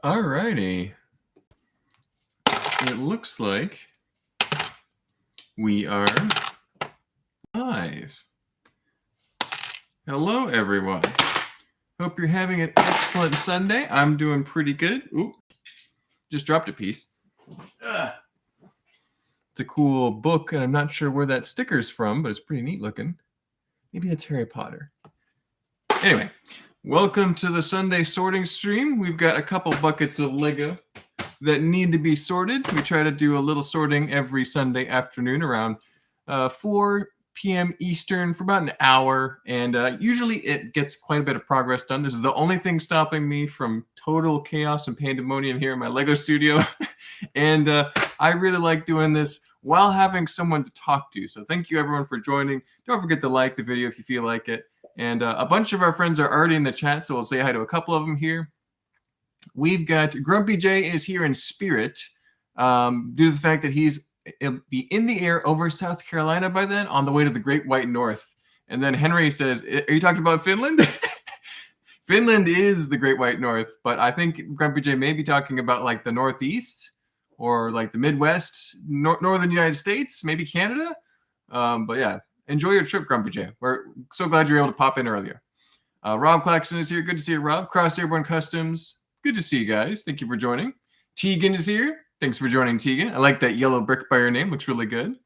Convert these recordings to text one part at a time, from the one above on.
Alrighty. It looks like we are live. Hello, everyone. Hope you're having an excellent Sunday. I'm doing pretty good. Oop, just dropped a piece. It's a cool book, and I'm not sure where that sticker's from, but it's pretty neat looking. Maybe it's Harry Potter. Anyway, welcome to the Sunday sorting stream. We've got a couple buckets of Lego that need to be sorted. We try to do a little sorting every Sunday afternoon around 4 p.m. Eastern for about an hour, and usually it gets quite a bit of progress done. This is the only thing stopping me from total chaos and pandemonium here in my Lego studio, and I really like doing this while having someone to talk to. So thank you everyone for joining. Don't forget to like the video if you feel like it. And a bunch of our friends are already in the chat, so we'll say hi to a couple of them here. We've got Grumpy J is here in spirit due to the fact that he'll be in the air over South Carolina by then on the way to the Great White North. And then Henry says, are you talking about Finland? Finland is the Great White North, but I think Grumpy J may be talking about like the Northeast or like the Midwest, Northern United States, maybe Canada. But yeah, enjoy your trip, Grumpy J. We're so glad you were able to pop in earlier. Rob Claxton is here. Good to see you, Rob. Cross Airborne Customs. Good to see you guys. Thank you for joining. Tegan is here. Thanks for joining, Tegan. I like that yellow brick by your name. Looks really good.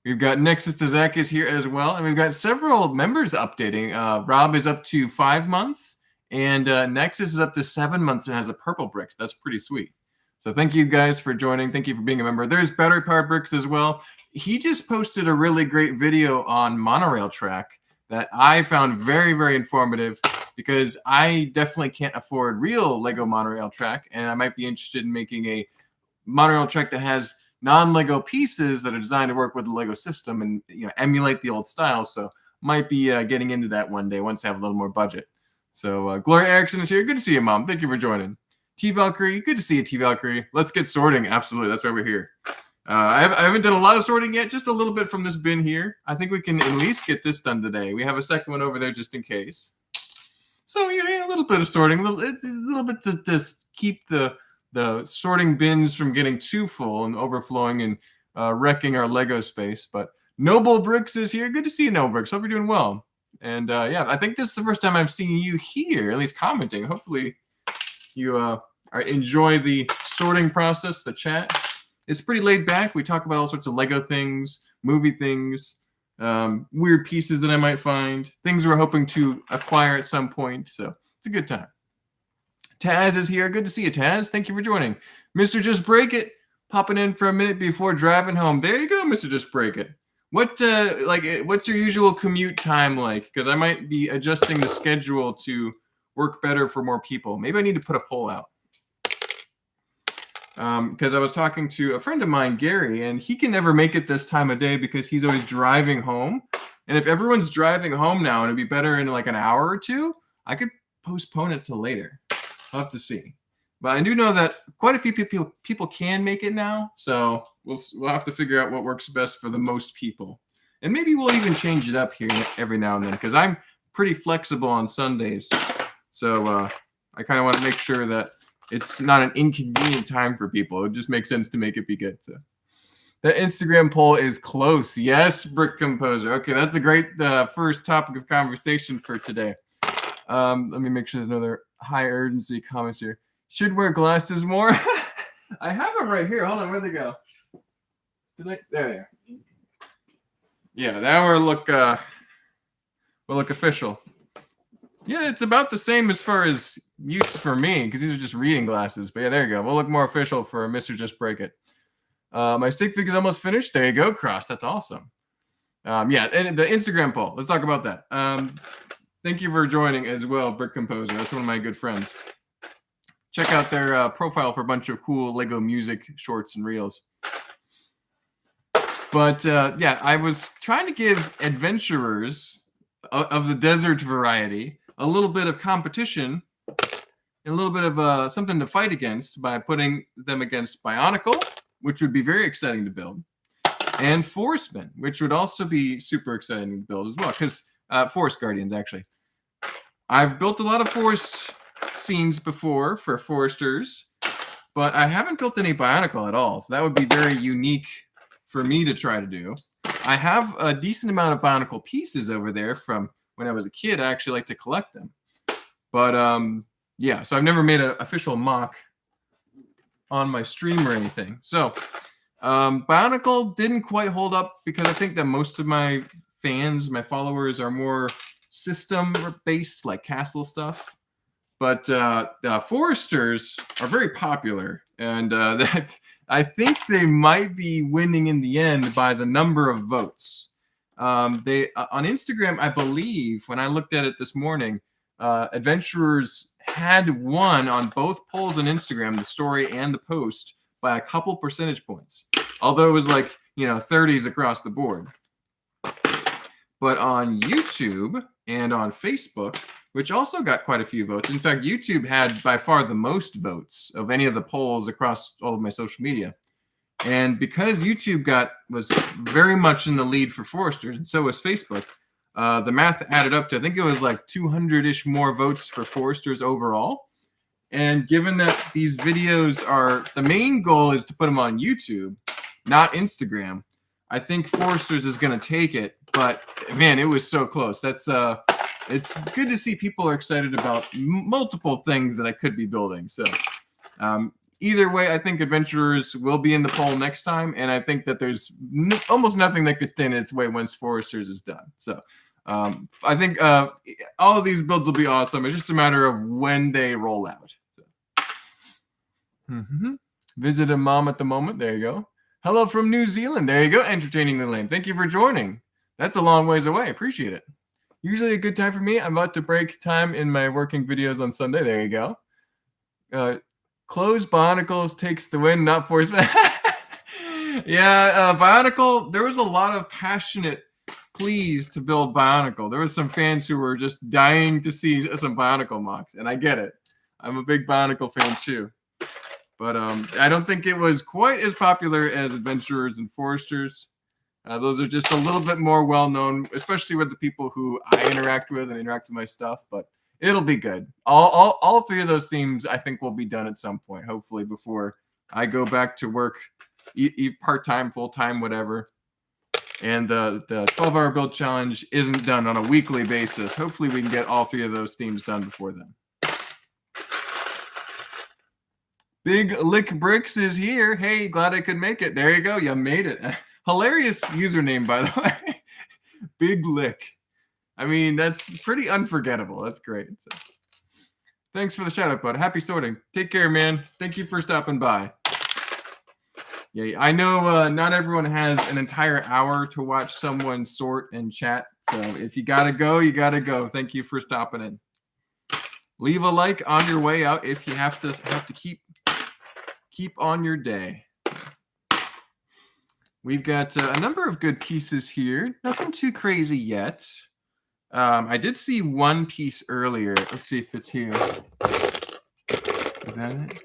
We've got Nexus to Zach is here as well. And we've got several members updating. Rob is up to 5 months. And Nexus is up to 7 months and has a purple brick. So that's pretty sweet. So thank you guys for joining. Thank you for being a member. There's battery powered bricks as well. He just posted a really great video on monorail track that I found very, very informative because I definitely can't afford real Lego monorail track, and I might be interested in making a monorail track that has non-Lego pieces that are designed to work with the Lego system and emulate the old style. So might be getting into that one day once I have a little more budget. So Gloria Erickson is here. Good to see you, Mom. Thank you for joining. T Valkyrie, good to see you, T Valkyrie. Let's get sorting. Absolutely, that's why we're here. I haven't done a lot of sorting yet, just a little bit from this bin here. I think we can at least get this done today. We have a second one over there just in case. So a little bit of sorting, a little bit to just keep the sorting bins from getting too full and overflowing and wrecking our Lego space. But Noble Bricks is here. Good to see you, Noble Bricks. Hope you're doing well. And yeah, I think this is the first time I've seen you here, at least commenting. Hopefully you enjoy the sorting process, the chat. It's pretty laid back. We talk about all sorts of Lego things, movie things, weird pieces that I might find, things we're hoping to acquire at some point. So it's a good time. Taz is here. Good to see you, Taz. Thank you for joining. Mr. Just Break It, popping in for a minute before driving home. There you go, Mr. Just Break It. What's your usual commute time like? Because I might be adjusting the schedule to work better for more people. Maybe I need to put a poll out. Because I was talking to a friend of mine, Gary, and he can never make it this time of day because he's always driving home. And if everyone's driving home now and it'd be better in like an hour or two, I could postpone it to later. I'll have to see. But I do know that quite a few people can make it now. So we'll have to figure out what works best for the most people. And maybe we'll even change it up here every now and then because I'm pretty flexible on Sundays. So I kind of want to make sure that it's not an inconvenient time for people. It just makes sense to make it be good. So the Instagram poll is close. Yes, Brick Composer. Okay, that's a great first topic of conversation for today. Let me make sure there's no other high urgency comments here. Should wear glasses more. I have them right here. Hold on, where'd they go? There they are. Yeah, now we'll look official. Yeah, it's about the same as far as use for me, because these are just reading glasses. But yeah, there you go. We'll look more official for Mr. Just Break It. My stick figure is almost finished. There you go, Cross. That's awesome. Yeah, and the Instagram poll. Let's talk about that. Thank you for joining as well, Brick Composer. That's one of my good friends. Check out their profile for a bunch of cool Lego music shorts and reels. But yeah, I was trying to give adventurers of the desert variety a little bit of competition and a little bit of something to fight against by putting them against Bionicle, which would be very exciting to build, and Forestmen, which would also be super exciting to build as well, because Forest Guardians, actually. I've built a lot of Forest scenes before for foresters, but I haven't built any Bionicle at all. So that would be very unique for me to try to do. I have a decent amount of Bionicle pieces over there from when I was a kid. I actually like to collect them. But yeah, so I've never made an official mock on my stream or anything. So Bionicle didn't quite hold up because I think that most of my fans, my followers, are more system-based, like castle stuff. But foresters are very popular, and I think they might be winning in the end by the number of votes. They on Instagram, I believe, when I looked at it this morning, Adventurers had won on both polls on Instagram, the story and the post, by a couple percentage points. Although it was like, 30s across the board. But on YouTube and on Facebook, which also got quite a few votes. In fact, YouTube had by far the most votes of any of the polls across all of my social media. And because YouTube was very much in the lead for foresters, and so was Facebook, the math added up to, I think it was like 200-ish more votes for foresters overall. And given that these videos the main goal is to put them on YouTube, not Instagram, I think foresters is going to take it. But man, it was so close. It's good to see people are excited about multiple things that I could be building. So either way, I think Adventurers will be in the poll next time. And I think that there's almost nothing that could stand its way once Foresters is done. So I think all of these builds will be awesome. It's just a matter of when they roll out. Visit a mom at the moment. There you go. Hello from New Zealand. There you go. Entertaining the lame. Thank you for joining. That's a long ways away. Appreciate it. Usually a good time for me. I'm about to break time in my working videos on Sunday. There you go. Closed Bionicles takes the win, not force. Yeah, Bionicle, there was a lot of passionate pleas to build Bionicle. There was some fans who were just dying to see some Bionicle mocks, and I get it. I'm a big Bionicle fan too. But I don't think it was quite as popular as Adventurers and Foresters. Those are just a little bit more well-known, especially with the people who I interact with and interact with my stuff, but it'll be good. All three of those themes, I think, will be done at some point, hopefully, before I go back to work, part-time, full-time, whatever. And the 12-hour build challenge isn't done on a weekly basis. Hopefully, we can get all three of those themes done before then. Big Lick Bricks is here. Hey, glad I could make it. There you go. You made it. Hilarious username, by the way. Big Lick. I mean, that's pretty unforgettable. That's great. So, thanks for the shout out, bud. Happy sorting. Take care, man. Thank you for stopping by. Yeah, I know not everyone has an entire hour to watch someone sort and chat. So if you gotta go, you gotta go. Thank you for stopping in. Leave a like on your way out if you have to keep on your day. We've got a number of good pieces here. Nothing too crazy yet. I did see one piece earlier. Let's see if it's here. Is that it?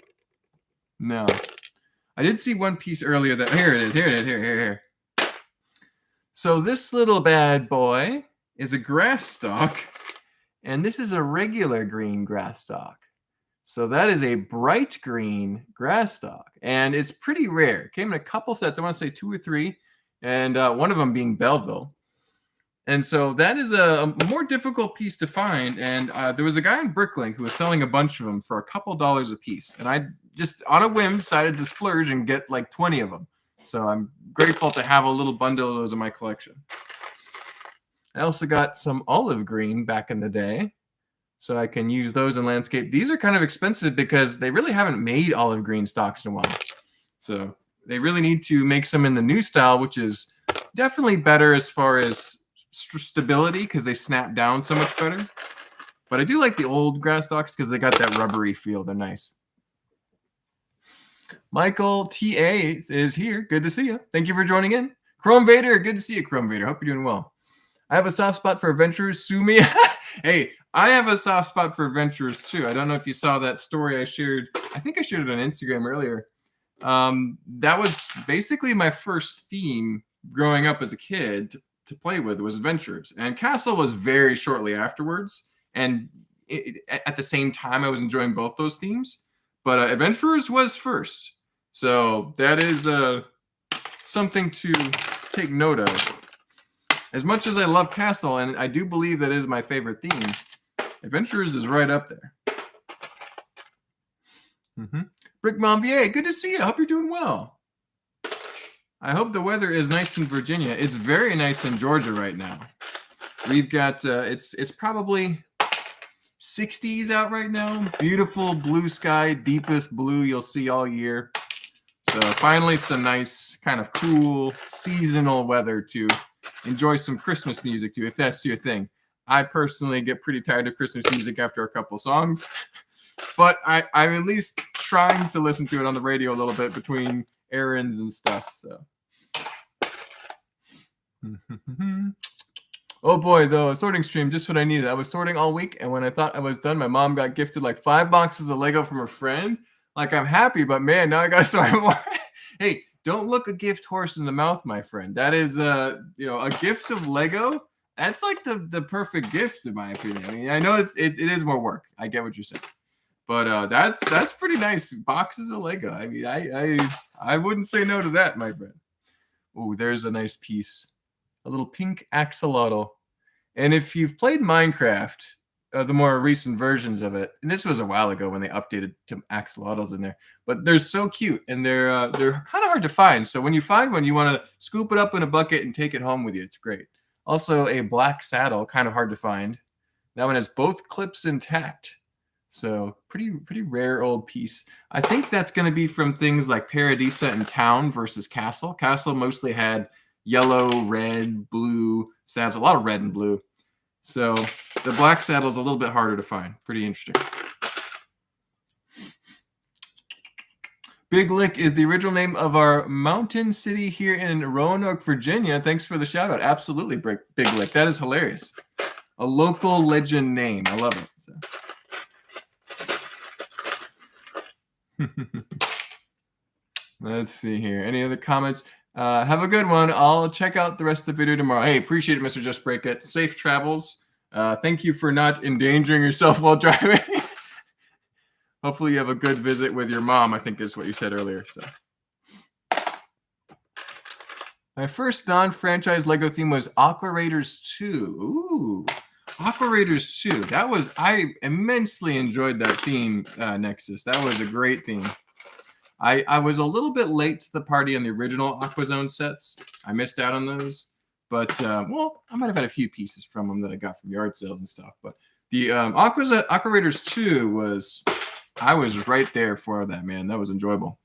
No. I did see one piece earlier that... Here it is. Here. So this little bad boy is a grass stalk, and this is a regular green grass stalk. So that is a bright green grass stalk, and it's pretty rare. It came in a couple sets. I want to say 2 or 3, and one of them being Belleville. And so that is a more difficult piece to find. And there was a guy in Bricklink who was selling a bunch of them for a couple dollars a piece. And I just, on a whim, decided to splurge and get like 20 of them. So I'm grateful to have a little bundle of those in my collection. I also got some olive green back in the day, so I can use those in landscape. These are kind of expensive because they really haven't made olive green stocks in a while. So they really need to make some in the new style, which is definitely better as far as stability because they snap down so much better. But I do like the old grass stalks because they got that rubbery feel. They're nice. Michael TA is here. Good to see you. Thank you for joining in. Chrome Vader, good to see you, Chrome Vader. Hope you're doing well. I have a soft spot for adventurers. Sue me. Hey, I have a soft spot for adventurers too. I don't know if you saw that story I shared. I think I shared it on Instagram earlier. That was basically my first theme growing up as a kid to play with was adventurers. And Castle was very shortly afterwards. And at the same time I was enjoying both those themes. But Adventurers was first. So that is something to take note of. As much as I love Castle, and I do believe that is my favorite theme, Adventurers is right up there. Brick Mom VA, good to see you. I hope you're doing well. I hope the weather is nice in Virginia. It's very nice in Georgia right now. We've got, it's probably 60s out right now. Beautiful blue sky, deepest blue you'll see all year. So finally some nice kind of cool seasonal weather to enjoy some Christmas music too, if that's your thing. I personally get pretty tired of Christmas music after a couple songs, but I'm at least trying to listen to it on the radio a little bit between errands and stuff. So, oh boy, though, a sorting stream, just what I needed. I was sorting all week, and when I thought I was done, my mom got gifted like 5 boxes of Lego from her friend. Like, I'm happy, but man, now I gotta start more. Hey, don't look a gift horse in the mouth, my friend. That is, a gift of Lego. That's like the perfect gift, in my opinion. I mean, I know it is more work. I get what you're saying, but that's pretty nice. Boxes of Lego. I mean, I wouldn't say no to that, my friend. Oh, there's a nice piece, a little pink axolotl. And if you've played Minecraft, the more recent versions of it, and this was a while ago when they updated to axolotls in there, but they're so cute and they're kind of hard to find. So when you find one, you want to scoop it up in a bucket and take it home with you. It's great. Also, a black saddle, kind of hard to find. That one has both clips intact. So pretty rare old piece. I think that's going to be from things like Paradisa and Town versus Castle. Castle mostly had yellow, red, blue saddles, a lot of red and blue. So the black saddle is a little bit harder to find. Pretty interesting. Big Lick is the original name of our mountain city here in Roanoke, Virginia. Thanks for the shout out. Absolutely, Big Lick. That is hilarious. A local legend name. I love it. Let's see here. Any other comments? Have a good one. I'll check out the rest of the video tomorrow. Hey, appreciate it, Mr. Just Break It. Safe travels. Thank you for not endangering yourself while driving. Hopefully you have a good visit with your mom, I think is what you said earlier. So, my first non-franchise Lego theme was Aqua Raiders 2. Ooh, Aqua Raiders 2. I immensely enjoyed that theme, Nexus. That was a great theme. I was a little bit late to the party on the original AquaZone sets. I missed out on those. But, well, I might have had a few pieces from them that I got from yard sales and stuff. But the Aqua Raiders 2 was... I was right there for that, man. That was enjoyable.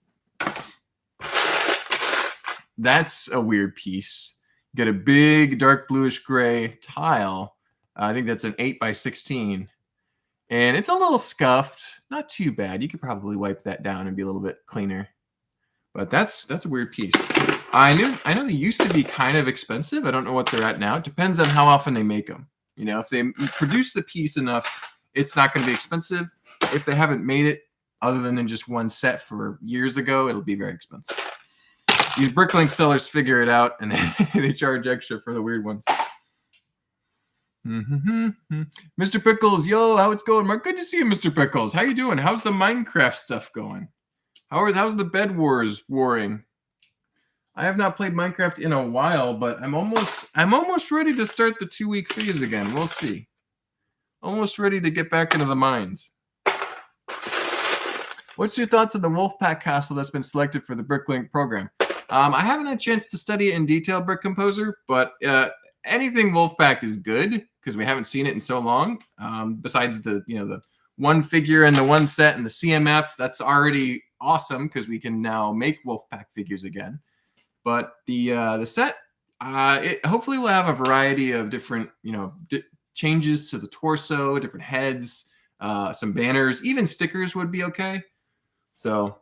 That's a weird piece. You get a big dark bluish gray tile. I think that's an 8x16. And it's a little scuffed. Not too bad. You could probably wipe that down and be a little bit cleaner. But that's a weird piece. I know they used to be kind of expensive. I don't know what they're at now. It depends on how often they make them. You know, if they produce the piece enough, it's not going to be expensive. If they haven't made it other than in just one set for years ago, it'll be very expensive. These Bricklink sellers figure it out, and they charge extra for the weird ones. Mr. Pickles, yo, how it's going, Mark? Good to see you, Mr. Pickles. How you doing? How's the Minecraft stuff going? How's the Bed Wars warring? I have not played Minecraft in a while, but I'm almost ready to start the 2-week phase again. We'll see. Almost ready to get back into the mines. What's your thoughts on the Wolfpack castle that's been selected for the Bricklink program? I haven't had a chance to study it in detail, Brick Composer, but anything Wolfpack is good because we haven't seen it in so long. Besides the one figure and the one set and the CMF, that's already awesome because we can now make Wolfpack figures again. But the set, hopefully we'll have a variety of different changes to the torso, different heads, some banners, even stickers would be okay. So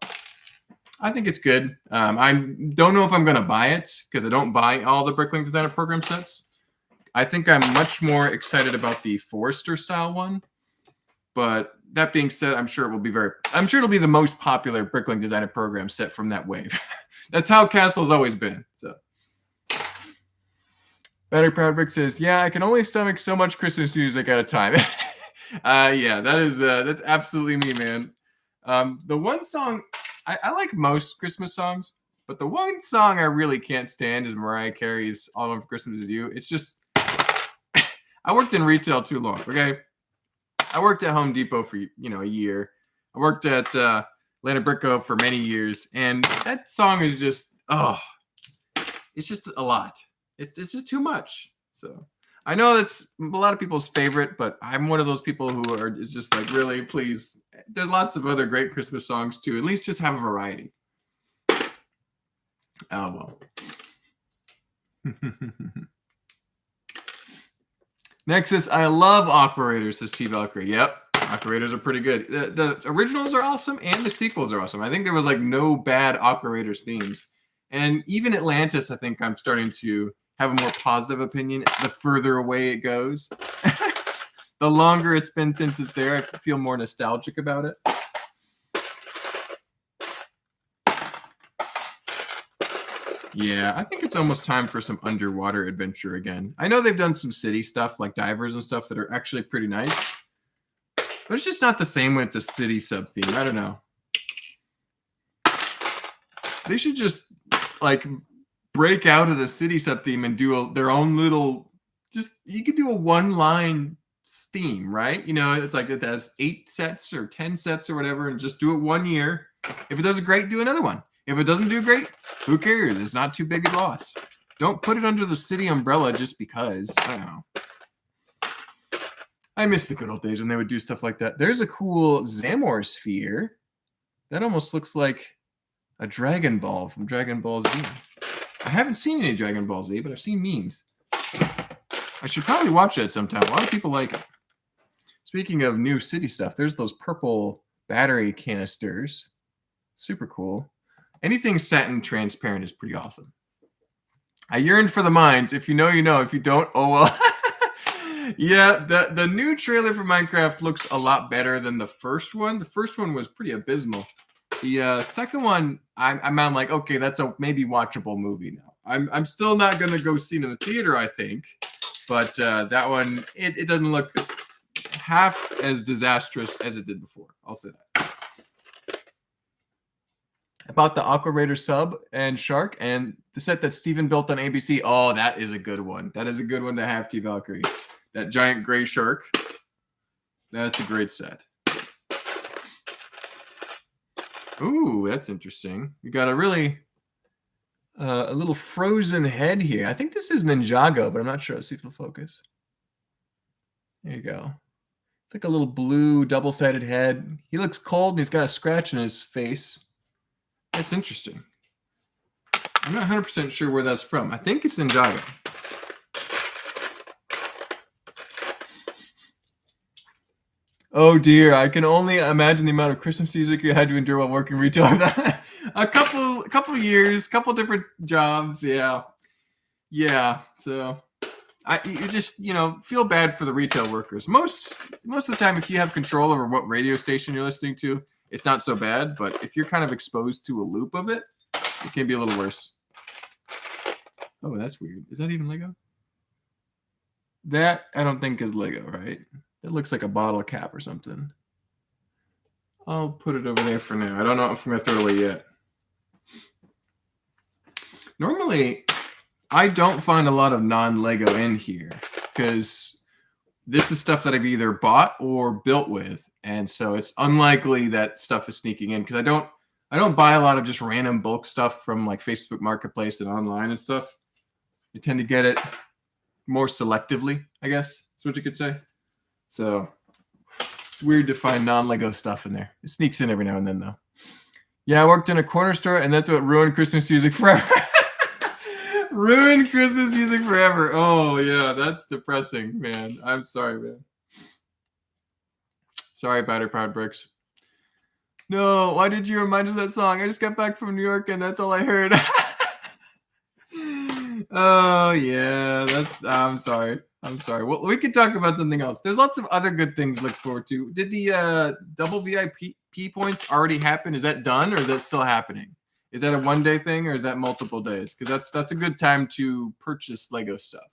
I think it's good. I don't know if I'm going to buy it because I don't buy all the Bricklink Designer Program sets. I think I'm much more excited about the Forester style one. But that being said, I'm sure it'll be the most popular Bricklink Designer Program set from that wave. That's how Castle's always been. So. Better Proud Brick says, yeah, I can only stomach so much Christmas music at a time. Yeah, that's absolutely me, man. The one song I like most Christmas songs, but the one song I really can't stand is Mariah Carey's "All of Christmas Is You." It's just I worked in retail too long. Okay, I worked at Home Depot for a year. I worked at Atlanta Brico for many years, and that song is just it's just a lot. It's just too much. So I know that's a lot of people's favorite, but I'm one of those people who is just like, really, please. There's lots of other great Christmas songs too. At least just have a variety. Oh well. Next is I love Aqua Raiders, says T Valkyrie. Yep, Aqua Raiders are pretty good. The originals are awesome and the sequels are awesome. I think there was like no bad Aqua Raiders themes. And even Atlantis, I think I'm starting to have a more positive opinion the further away it goes. The longer it's been since it's there, I feel more nostalgic about it. Yeah, I think it's almost time for some underwater adventure again. I know they've done some city stuff like divers and stuff that are actually pretty nice, but it's just not the same when it's a city sub theme. I don't know. They should just like break out of the city sub theme and do their own little. You could do a one-line theme, right? It's like it has 8 sets or 10 sets or whatever, and just do it 1 year. If it does great, do another one. If it doesn't do great, who cares? It's not too big a loss. Don't put it under the city umbrella just because. I don't know. I miss the good old days when they would do stuff like that. There's a cool Zamor sphere. That almost looks like a Dragon Ball from Dragon Ball Z. I haven't seen any Dragon Ball Z, but I've seen memes. I should probably watch it sometime. A lot of people like it. Speaking of new city stuff, there's those purple battery canisters. Super cool. Anything satin transparent is pretty awesome. I yearned for the mines. If you know, you know. If you don't, oh well. Yeah, the new trailer for Minecraft looks a lot better than the first one. The first one was pretty abysmal. The second one, I'm like, okay, that's a maybe watchable movie now. I'm still not gonna go see it in the theater, I think, but that one it doesn't look half as disastrous as it did before. I'll say that. About the Aqua Raider sub and Shark and the set that Steven built on ABC. Oh, that is a good one. That is a good one to have, T Valkyrie. That giant gray shark. That's a great set. Ooh, that's interesting. We got a really a little frozen head here. I think this is Ninjago, but I'm not sure. Let's see if it'll focus. There you go. It's like a little blue double-sided head. He looks cold and he's got a scratch in his face. That's interesting. I'm not 100% sure where that's from. I think it's Ninjago. Oh dear, I can only imagine the amount of Christmas music you had to endure while working retail. a couple years, couple different jobs, yeah. So you just feel bad for the retail workers. Most of the time, if you have control over what radio station you're listening to, it's not so bad, but if you're kind of exposed to a loop of it, it can be a little worse. Oh, that's weird. Is that even Lego? That, I don't think is Lego, right? It looks like a bottle cap or something. I'll put it over there for now. I don't know if I'm going to throw it away yet. Normally, I don't find a lot of non-Lego in here because this is stuff that I've either bought or built with, and so it's unlikely that stuff is sneaking in because I don't buy a lot of just random bulk stuff from like Facebook Marketplace and online and stuff. I tend to get it more selectively, I guess that's what you could say. So it's weird to find non-Lego stuff in there. It sneaks in every now and then, though. Yeah, I worked in a corner store, and that's what ruined Christmas music forever. Ruined Christmas music forever. Oh, yeah, that's depressing, man. I'm sorry, man. Sorry, Batter Proud Bricks. No, why did you remind us of that song? I just got back from New York, and that's all I heard. Oh, yeah, I'm sorry. Well, we could talk about something else. There's lots of other good things to look forward to. Did the double VIP points already happen? Is that done, or is that still happening? Is that a one-day thing, or is that multiple days? Because that's a good time to purchase Lego stuff.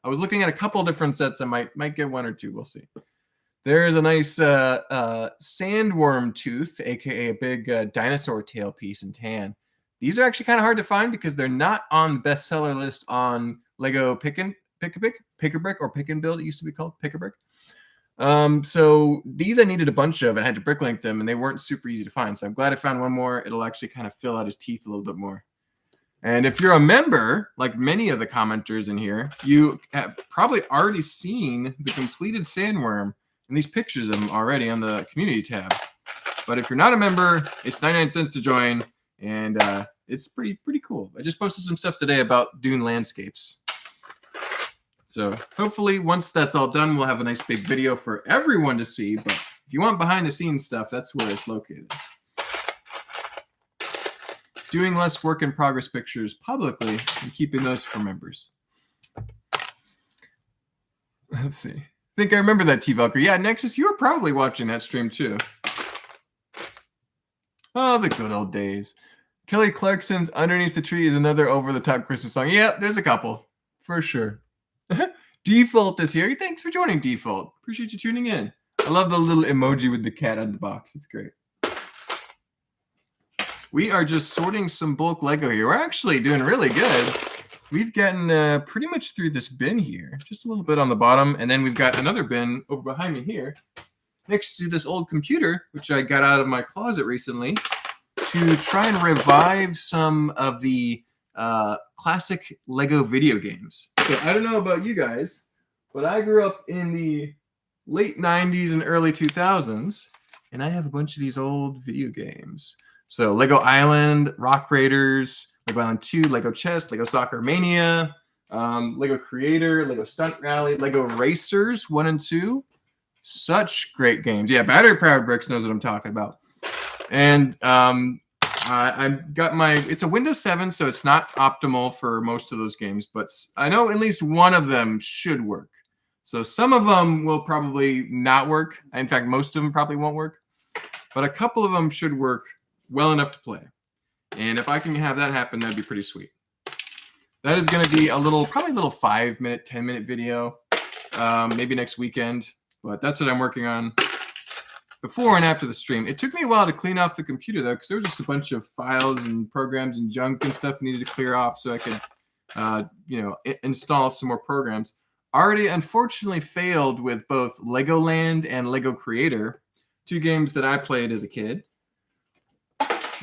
I was looking at a couple different sets. I might get one or two. We'll see. There's a nice sandworm tooth, aka a big dinosaur tail piece in tan. These are actually kind of hard to find because they're not on the bestseller list on Lego Pick-a-Brick or Pick and Build. It used to be called Pick-a-Brick. So these I needed a bunch of, and I had to bricklink them, and they weren't super easy to find. So I'm glad I found one more. It'll actually kind of fill out his teeth a little bit more. And if you're a member, like many of the commenters in here, you have probably already seen the completed sandworm and these pictures of them already on the community tab. But if you're not a member, it's 99 cents to join, and it's pretty cool. I just posted some stuff today about Dune landscapes. So hopefully once that's all done, we'll have a nice big video for everyone to see. But if you want behind the scenes stuff, that's where it's located. Doing less work in progress pictures publicly and keeping those for members. Let's see. I think I remember that, T-Velker. Yeah, Nexus, you were probably watching that stream too. Oh, the good old days. Kelly Clarkson's Underneath the Tree is another over-the-top Christmas song. Yeah, there's a couple, for sure. Default is here. Thanks for joining, Default. Appreciate you tuning in. I love the little emoji with the cat on the box. It's great. We are just sorting some bulk Lego here. We're actually doing really good. We've gotten pretty much through this bin here. Just a little bit on the bottom. And then we've got another bin over behind me here next to this old computer, which I got out of my closet recently to try and revive some of the classic Lego video games. So I don't know about you guys, but I grew up in the late 90s and early 2000s, and I have a bunch of these old video games. So Lego Island, Rock Raiders, Lego Island 2, Lego Chess, Lego Soccer Mania, Lego Creator, Lego Stunt Rally, Lego Racers 1 and 2. Such great games. Yeah, Battery Powered Bricks knows what I'm talking about. And I've got it's a Windows 7, so it's not optimal for most of those games, but I know at least one of them should work. So some of them will probably not work. In fact, most of them probably won't work, but a couple of them should work well enough to play. And if I can have that happen, that'd be pretty sweet. That is going to be probably a little 5-minute, 10-minute video, maybe next weekend, but that's what I'm working on before and after the stream. It took me a while to clean off the computer, though, because there was just a bunch of files and programs and junk and stuff needed to clear off so I could, install some more programs. Already, unfortunately, failed with both Legoland and Lego Creator, 2 games that I played as a kid.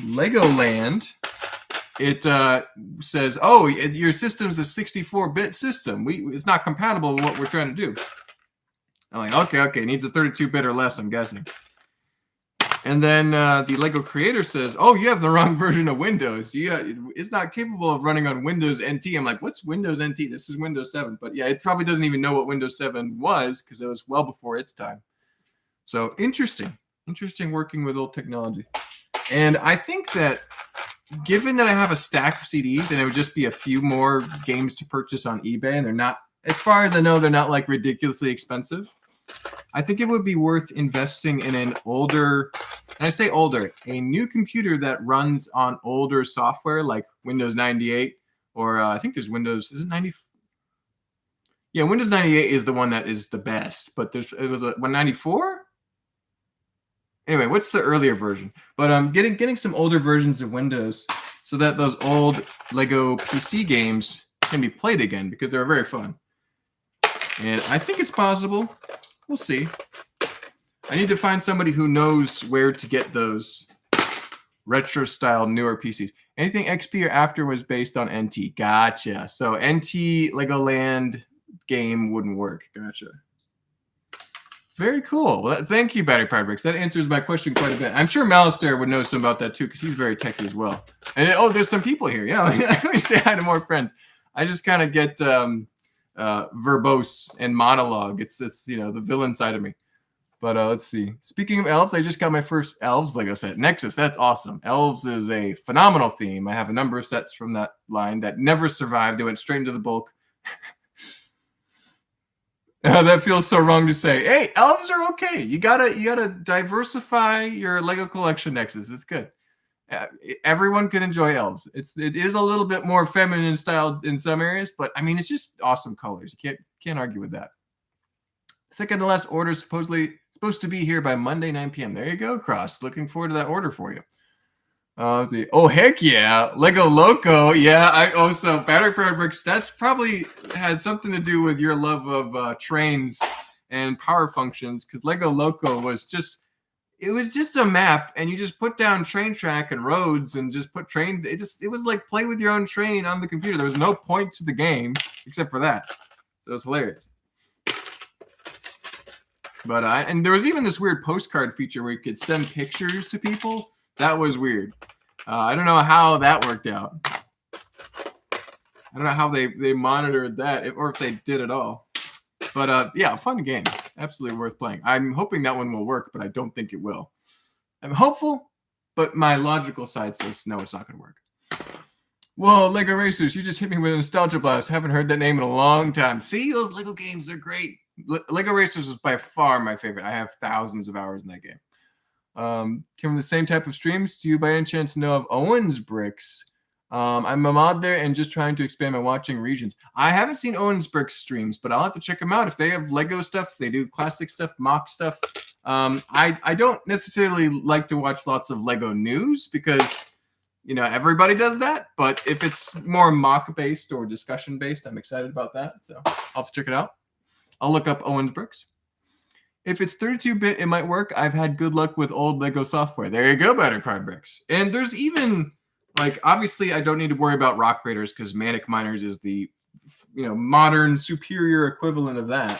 Legoland, it says, oh, your system's a 64-bit system. It's not compatible with what we're trying to do. I'm like, okay, it needs a 32-bit or less, I'm guessing. And then the Lego Creator says, oh, you have the wrong version of Windows. It's not capable of running on Windows NT. I'm like, what's Windows NT? This is Windows 7. But yeah, it probably doesn't even know what Windows 7 was because it was well before its time. So interesting working with old technology. And I think that given that I have a stack of CDs and it would just be a few more games to purchase on eBay, and they're not, as far as I know, they're not like ridiculously expensive, I think it would be worth investing in an older, and I say older, a new computer that runs on older software like Windows 98, or I think there's Windows, is it 90? Yeah, Windows 98 is the one that is the best, but it was a 194? Anyway, what's the earlier version? But getting some older versions of Windows so that those old Lego PC games can be played again because they're very fun. And I think it's possible. We'll see. I need to find somebody who knows where to get those retro-style newer PCs. Anything XP or after was based on NT. Gotcha. So NT Legoland game wouldn't work. Gotcha. Very cool. Well, thank you, Battery Powered Bricks. That answers my question quite a bit. I'm sure Malister would know some about that too, because he's very techy as well. And there's some people here. Yeah, let me say hi to more friends. I just kind of get verbose and monologue. It's the villain side of me. But let's see. Speaking of elves, I just got my first elves Lego set. Nexus, that's awesome. Elves is a phenomenal theme. I have a number of sets from that line that never survived. They went straight into the bulk. That feels so wrong to say. Hey, elves are okay. You gotta diversify your Lego collection, Nexus. It's good. Everyone can enjoy elves. It is a little bit more feminine styled in some areas, but I mean it's just awesome colors. You can't argue with that. Second to last order is supposed to be here by Monday 9 p.m. There you go, Cross. Looking forward to that order for you. Let's see. Oh, heck yeah. Lego Loco. Yeah. So Battery Powered Bricks, that's probably has something to do with your love of trains and power functions, because Lego Loco was just a map, and you just put down train track and roads and just put trains. It was like play with your own train on the computer. There was no point to the game except for that. So it was hilarious. But and there was even this weird postcard feature where you could send pictures to people. That was weird. I don't know how that worked out. I don't know how they monitored that, or if they did at all. But yeah, fun game. Absolutely worth playing. I'm hoping that one will work, but I don't think it will. I'm hopeful, but my logical side says no, it's not going to work. Whoa, Lego Racers, you just hit me with a nostalgia blast. Haven't heard that name in a long time. See, those Lego games are great. Lego Racers is by far my favorite. I have thousands of hours in that game. Came from the same type of streams. Do you by any chance know of Owen's Bricks? I'm a mod there and just trying to expand my watching regions. I haven't seen Owen's Bricks streams, but I'll have to check them out. If they have Lego stuff, they do classic stuff, mock stuff. I don't necessarily like to watch lots of Lego news because, you know, everybody does that. But if it's more mock-based or discussion-based, I'm excited about that. So I'll have to check it out. I'll look up Owen's Bricks. If it's 32-bit, it might work. I've had good luck with old Lego software. There you go, Battery Powered Bricks. And there's even, like, obviously I don't need to worry about Rock Raiders because Manic Miners is the, you know, modern, superior equivalent of that.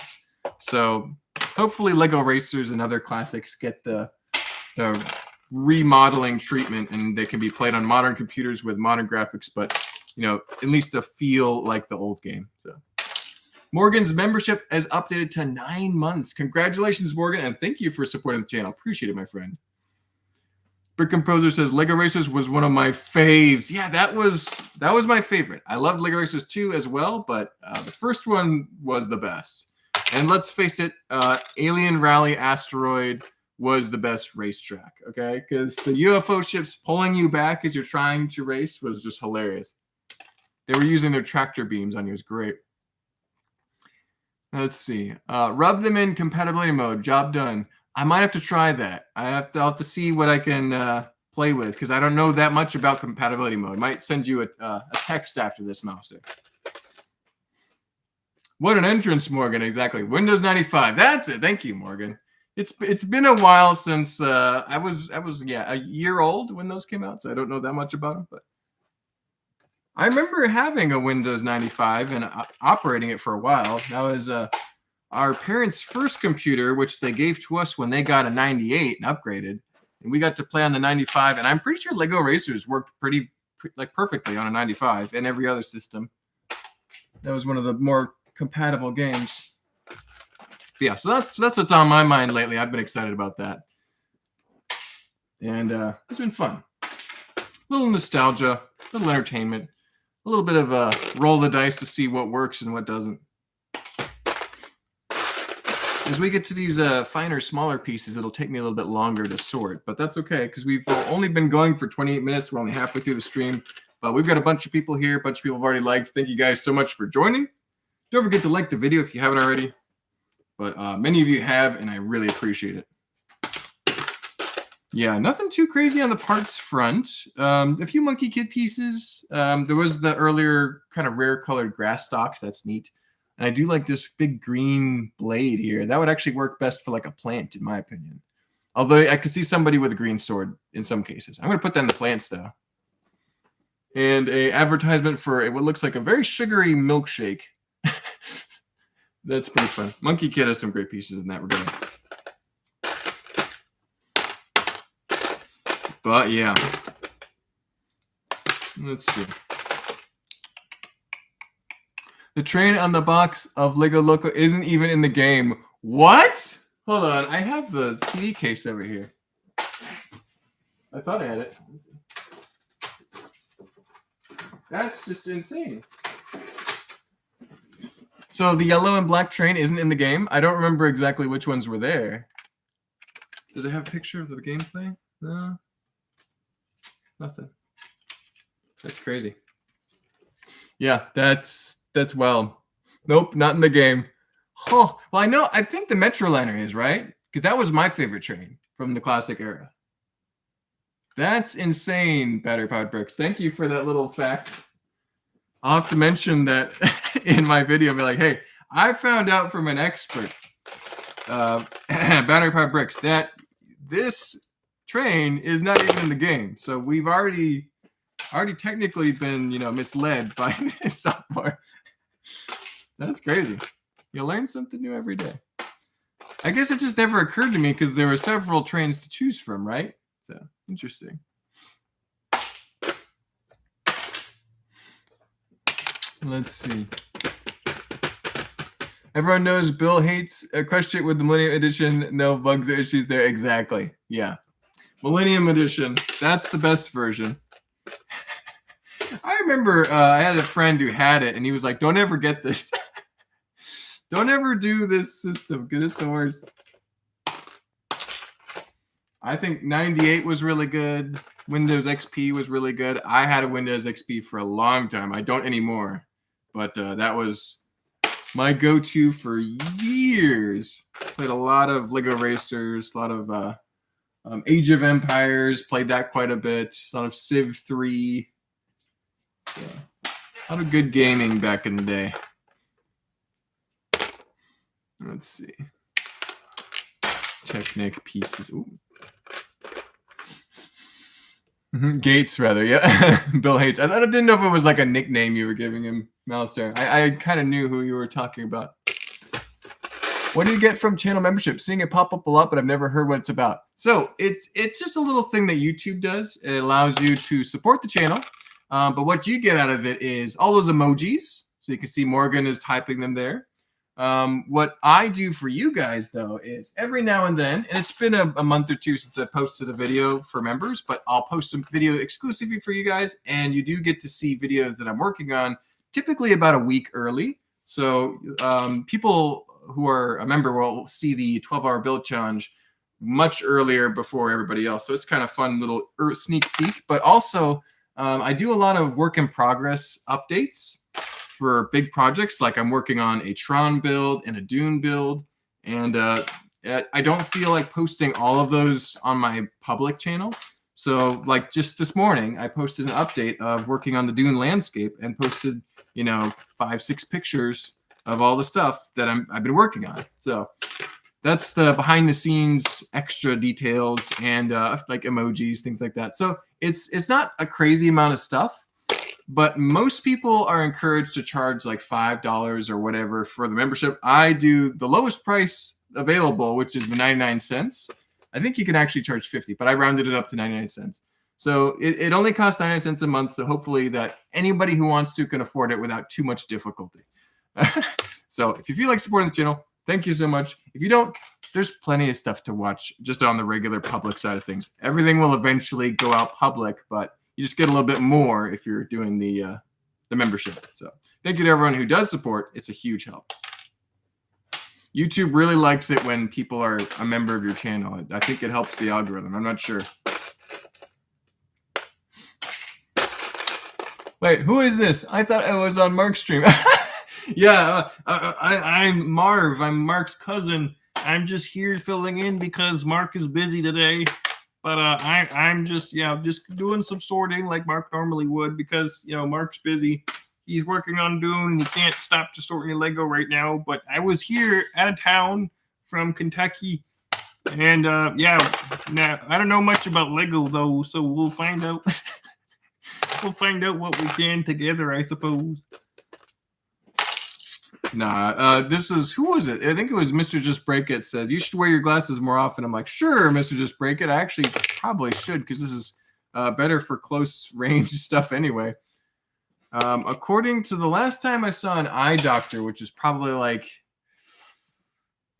So hopefully Lego Racers and other classics get the remodeling treatment and they can be played on modern computers with modern graphics, but, you know, at least to feel like the old game. So Morgan's membership is updated to 9 months. Congratulations, Morgan, and thank you for supporting the channel. Appreciate it, my friend. Brick Composer says Lego Racers was one of my faves. Yeah, that was my favorite. I loved Lego Racers 2 as well, but the first one was the best. And let's face it, Alien Rally Asteroid was the best racetrack, okay? Because the UFO ships pulling you back as you're trying to race was just hilarious. They were using their tractor beams on you. It was great. Let's see. Rub them in compatibility mode. Job done. I might have to try that. I'll have to see what I can play with because I don't know that much about compatibility mode. Might send you a text after this, Mouser. What an entrance, Morgan. Exactly. Windows 95. That's it. Thank you, Morgan. It's been a while since I was a year old when those came out, so I don't know that much about them, but I remember having a Windows 95 and operating it for a while. That was our parents' first computer, which they gave to us when they got a 98 and upgraded. And we got to play on the 95. And I'm pretty sure Lego Racers worked pretty perfectly on a 95 and every other system. That was one of the more compatible games. But yeah, so that's what's on my mind lately. I've been excited about that. And it's been fun. A little nostalgia, a little entertainment. A little bit of a roll the dice to see what works and what doesn't. As we get to these finer, smaller pieces, it'll take me a little bit longer to sort, but that's okay because we've only been going for 28 minutes. We're only halfway through the stream, but we've got a bunch of people here. A bunch of people have already liked. Thank you guys so much for joining. Don't forget to like the video if you haven't already, but many of you have, and I really appreciate it. Yeah, nothing too crazy on the parts front. A few Monkey Kid pieces. There was the earlier kind of rare colored grass stalks. That's neat. And I do like this big green blade here. That would actually work best for like a plant, in my opinion. Although I could see somebody with a green sword in some cases. I'm going to put that in the plants, though. And a advertisement for what looks like a very sugary milkshake. That's pretty fun. Monkey Kid has some great pieces in that regard. But yeah, let's see. The train on the box of Lego Loco isn't even in the game. What? Hold on, I have the CD case over here. I thought I had it. That's just insane. So the yellow and black train isn't in the game? I don't remember exactly which ones were there. Does it have a picture of the gameplay? No. Nothing. That's crazy. Yeah, that's wild. Nope, not in the game. Oh, well, I think the Metroliner is, right? Because that was my favorite train from the classic era. That's insane, battery powered bricks. Thank you for that little fact. I'll have to mention that in my video. Be like, hey, I found out from an expert, battery powered bricks, that this train is not even in the game. So we've already technically been, misled by this software. That's crazy. You learn something new every day. I guess it just never occurred to me because there were several trains to choose from, right? So interesting. Let's see. Everyone knows Bill hates crushed it with the Millennium Edition. No bugs or issues there. Exactly. Yeah. Millennium Edition. That's the best version. I remember I had a friend who had it, and he was like, don't ever get this. Don't ever do this system because it's the worst. I think 98 was really good. Windows XP was really good. I had a Windows XP for a long time. I don't anymore. But that was my go-to for years. Played a lot of Lego Racers, a lot of Age of Empires. Played that quite a bit. A lot of Civ 3. Yeah. A lot of good gaming back in the day. Let's see. Technic pieces. Ooh. Gates, rather. Yeah. Bill hates. I didn't know if it was like a nickname you were giving him, Malister. I kind of knew who you were talking about. What do you get from channel membership? Seeing it pop up a lot, but I've never heard what it's about. So it's just a little thing that YouTube does. It allows you to support the channel. But what you get out of it is all those emojis. So you can see Morgan is typing them there. What I do for you guys, though, is every now and then, and it's been a month or two since I posted a video for members, but I'll post some video exclusively for you guys, and you do get to see videos that I'm working on, typically about a week early. So people who are a member will see the 12-hour build challenge much earlier before everybody else. So it's kind of fun little sneak peek, but also I do a lot of work in progress updates for big projects. Like I'm working on a Tron build and a Dune build, and I don't feel like posting all of those on my public channel. So like just this morning, I posted an update of working on the Dune landscape and posted, 5-6 pictures of all the stuff that I've been working on. So that's the behind the scenes extra details and like emojis, things like that. So it's not a crazy amount of stuff. But most people are encouraged to charge like $5 or whatever for the membership. I do the lowest price available, which is the 99 cents. I think you can actually charge 50, but I rounded it up to 99 cents. So it only costs 99 cents a month. So hopefully that anybody who wants to can afford it without too much difficulty. So if you feel like supporting the channel, thank you so much. If you don't, there's plenty of stuff to watch just on the regular public side of things. Everything will eventually go out public, but you just get a little bit more if you're doing the membership. So thank you to everyone who does support. It's a huge help. YouTube really likes it when people are a member of your channel. I think it helps the algorithm. I'm not sure. Wait, who is this? I thought I was on Mark's stream. Yeah, I'm Marv. I'm Mark's cousin. I'm just here filling in because Mark is busy today. But I'm just doing some sorting like Mark normally would because, Mark's busy. He's working on Dune and he can't stop to sort your Lego right now. But I was here out of town from Kentucky. And, now I don't know much about Lego, though, so we'll find out. We'll find out what we can together, I suppose. Nah, this is, who was it? I think it was Mr. Just Break It says, you should wear your glasses more often. I'm like, sure, Mr. Just Break It. I actually probably should because this is better for close range stuff anyway. According to the last time I saw an eye doctor, which is probably like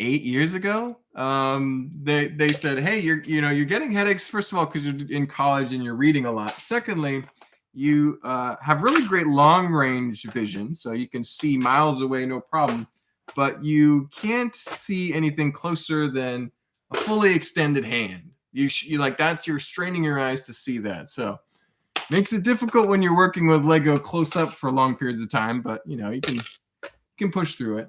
8 years ago, they said, hey, you're getting headaches, first of all, because you're in college and you're reading a lot. Secondly, you have really great long range vision, so you can see miles away, no problem. But you can't see anything closer than a fully extended hand. You that's you're straining your eyes to see that. So makes it difficult when you're working with Lego close up for long periods of time. But you can push through it.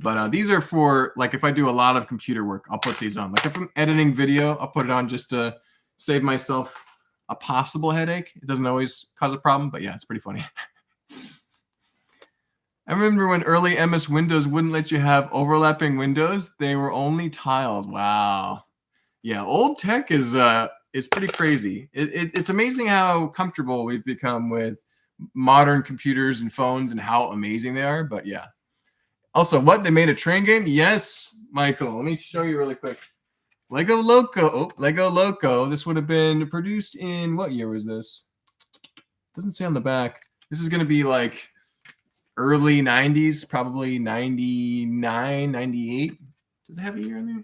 But these are for, like, if I do a lot of computer work, I'll put these on. Like if I'm editing video, I'll put it on just to save myself a possible headache. It doesn't always cause a problem, but yeah, it's pretty funny. I remember when early MS Windows wouldn't let you have overlapping windows. They were only tiled. Wow. Yeah, old tech is pretty crazy. It's amazing how comfortable we've become with modern computers and phones and how amazing they are. But yeah. Also, what? They made a train game? Yes, Michael. Let me show you really quick. Lego Loco. Oh, Lego Loco. This would have been produced in, what year was this? Doesn't say on the back. This is going to be like early 90s, probably 99, 98. Does it have a year in there?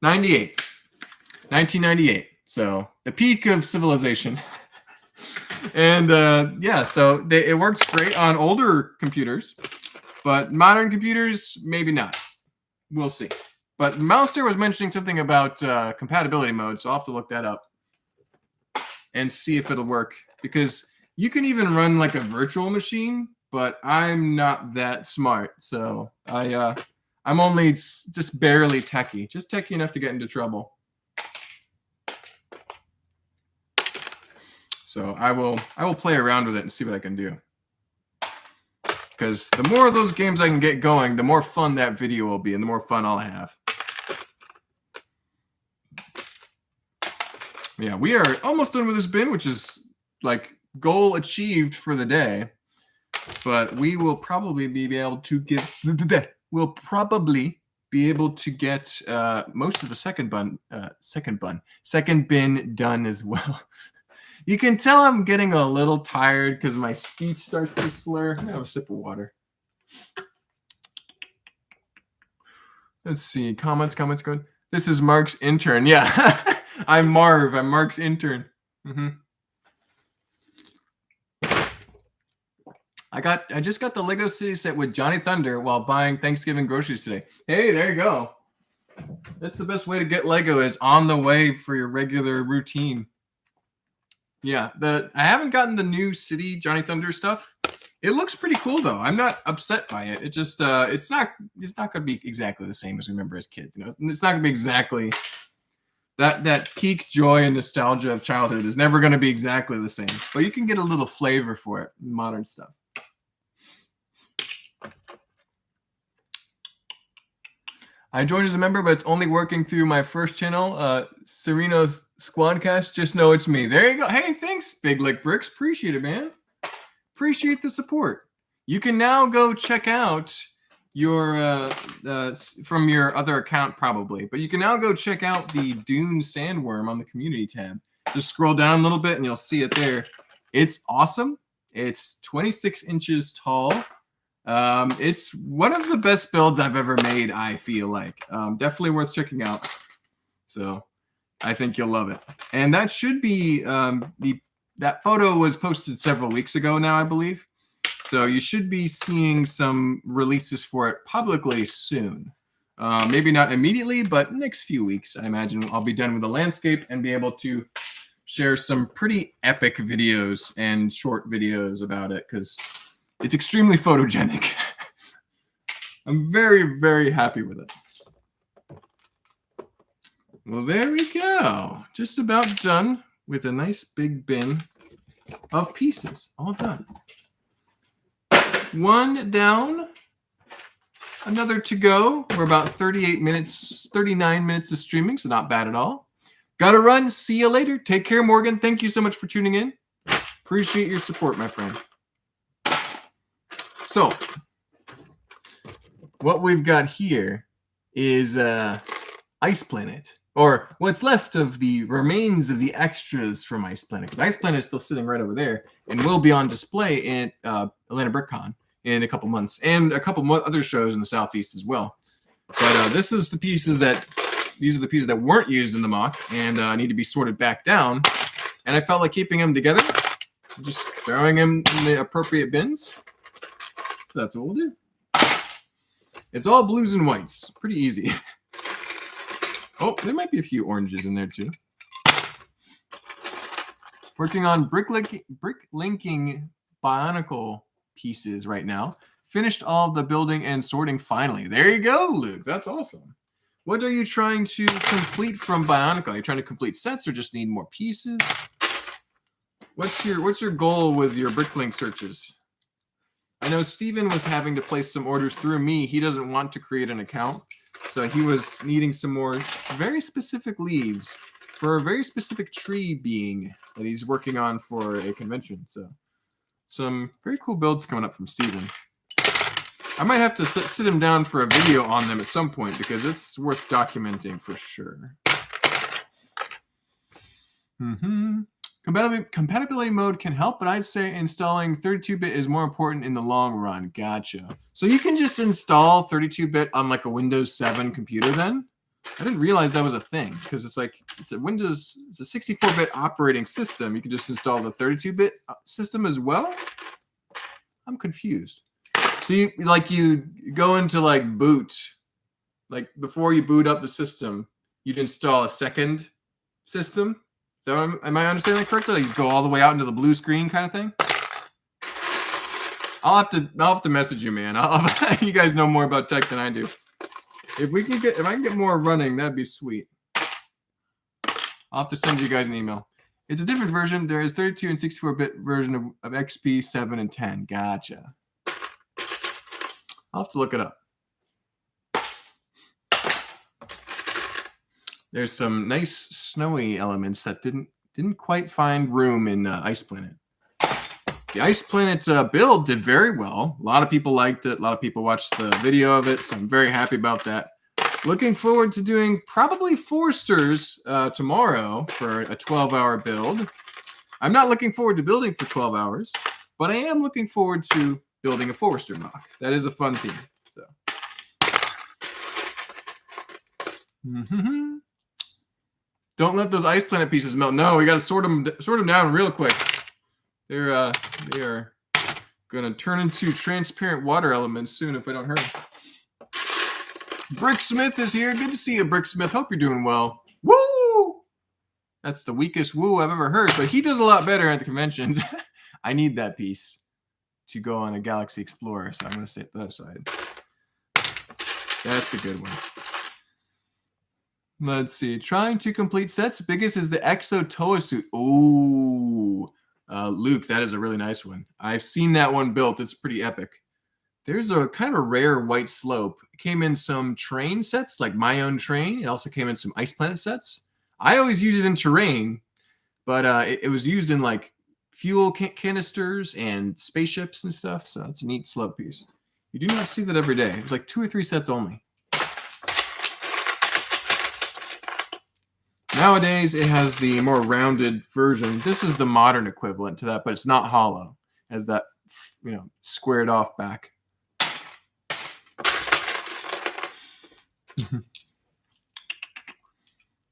98. 1998. So the peak of civilization. And yeah, so it works great on older computers, but modern computers, maybe not. We'll see. But Mouster was mentioning something about compatibility mode, so I'll have to look that up and see if it'll work. Because you can even run like a virtual machine, but I'm not that smart, so I'm only just barely techie, just techie enough to get into trouble. So I will play around with it and see what I can do. Because the more of those games I can get going, the more fun that video will be and the more fun I'll have. Yeah, we are almost done with this bin, which is like goal achieved for the day. But we will probably be able to get most of the second bin done as well. You can tell I'm getting a little tired because my speech starts to slur. I have a sip of water. Let's see. Comments good. This is Mark's intern. Yeah. I'm Marv. I'm Mark's intern. I just got the Lego City set with Johnny Thunder while buying Thanksgiving groceries today. Hey, there you go. That's the best way to get Lego, is on the way for your regular routine. Yeah, I haven't gotten the new City Johnny Thunder stuff. It looks pretty cool though. I'm not upset by it. It just it's not going to be exactly the same as we remember as kids. You know, it's not going to be exactly that peak joy and nostalgia of childhood is never going to be exactly the same. But you can get a little flavor for it in modern stuff. I joined as a member, but it's only working through my first channel, Sereno's Squadcast. Just know it's me. There you go. Hey, thanks, Big Lick Bricks. Appreciate it, man. Appreciate the support. You can now go check out your from your other account probably, but you can now go check out the Dune Sandworm on the community tab. Just scroll down a little bit and you'll see it there. It's awesome. It's 26 inches tall. It's one of the best builds I've ever made, I feel like. Definitely worth checking out. So I think you'll love it. And that should be that photo was posted several weeks ago now, I believe. So you should be seeing some releases for it publicly soon. Maybe not immediately, but next few weeks, I imagine I'll be done with the landscape and be able to share some pretty epic videos and short videos about it, because it's extremely photogenic. I'm very, very happy with it. Well, there we go. Just about done with a nice big bin of pieces. All done. One down, another to go. We're about 39 minutes of streaming, so not bad at all. Gotta run. See you later. Take care, Morgan. Thank you so much for tuning in. Appreciate your support, my friend. So, what we've got here is Ice Planet, or what's left of the remains of the extras from Ice Planet, because Ice Planet is still sitting right over there and will be on display at Atlanta BrickCon in a couple months, and a couple other shows in the Southeast as well. But these are the pieces that weren't used in the mock and need to be sorted back down. And I felt like keeping them together, just throwing them in the appropriate bins. So that's what we'll do. It's all blues and whites. Pretty easy. Oh, there might be a few oranges in there too. Working on brick linking Bionicle pieces right now. Finished all the building and sorting finally. There you go, Luke. That's awesome. What are you trying to complete from Bionicle? Are you trying to complete sets or just need more pieces? What's your goal with your Bricklink searches? I know Steven was having to place some orders through me. He doesn't want to create an account. So he was needing some more very specific leaves for a very specific tree being that he's working on for a convention. So some very cool builds coming up from Steven. I might have to sit him down for a video on them at some point because it's worth documenting for sure. Compatibility mode can help, but I'd say installing 32-bit is more important in the long run. Gotcha. So you can just install 32-bit on like a Windows 7 computer then? I didn't realize that was a thing because it's a 64-bit operating system. You can just install the 32-bit system as well? I'm confused. So you go into like boot, like before you boot up the system, you'd install a second system. Am I understanding that correctly? Like you go all the way out into the blue screen kind of thing? I'll have to message you, man. You guys know more about tech than I do. If I can get more running, that'd be sweet. I'll have to send you guys an email. It's a different version. There is 32 and 64-bit version of XP 7 and 10. Gotcha. I'll have to look it up. There's some nice snowy elements that didn't quite find room in Ice Planet. The Ice Planet build did very well. A lot of people liked it. A lot of people watched the video of it, so I'm very happy about that. Looking forward to doing probably Foresters tomorrow for a 12-hour build. I'm not looking forward to building for 12 hours, but I am looking forward to building a Forester mock. That is a fun theme. So. Don't let those Ice Planet pieces melt. No, we got to sort them down real quick. They are gonna turn into transparent water elements soon if I don't hurry. Bricksmith is here. Good to see you, Bricksmith. Hope you're doing well. Woo! That's the weakest woo I've ever heard, but he does a lot better at the conventions. I need that piece to go on a Galaxy Explorer, so I'm gonna set that aside. That's a good one. Let's see. Trying to complete sets. Biggest is the Exo Toa suit. Ooh. Luke, that is a really nice one. I've seen that one built. It's pretty epic. There's a kind of a rare white slope. It came in some train sets, like my own train. It also came in some Ice Planet sets. I always use it in terrain, but it was used in like fuel canisters and spaceships and stuff. So it's a neat slope piece. You do not see that every day. It's like 2 or 3 sets only. Nowadays, it has the more rounded version. This is the modern equivalent to that, but it's not hollow. It has that, squared off back.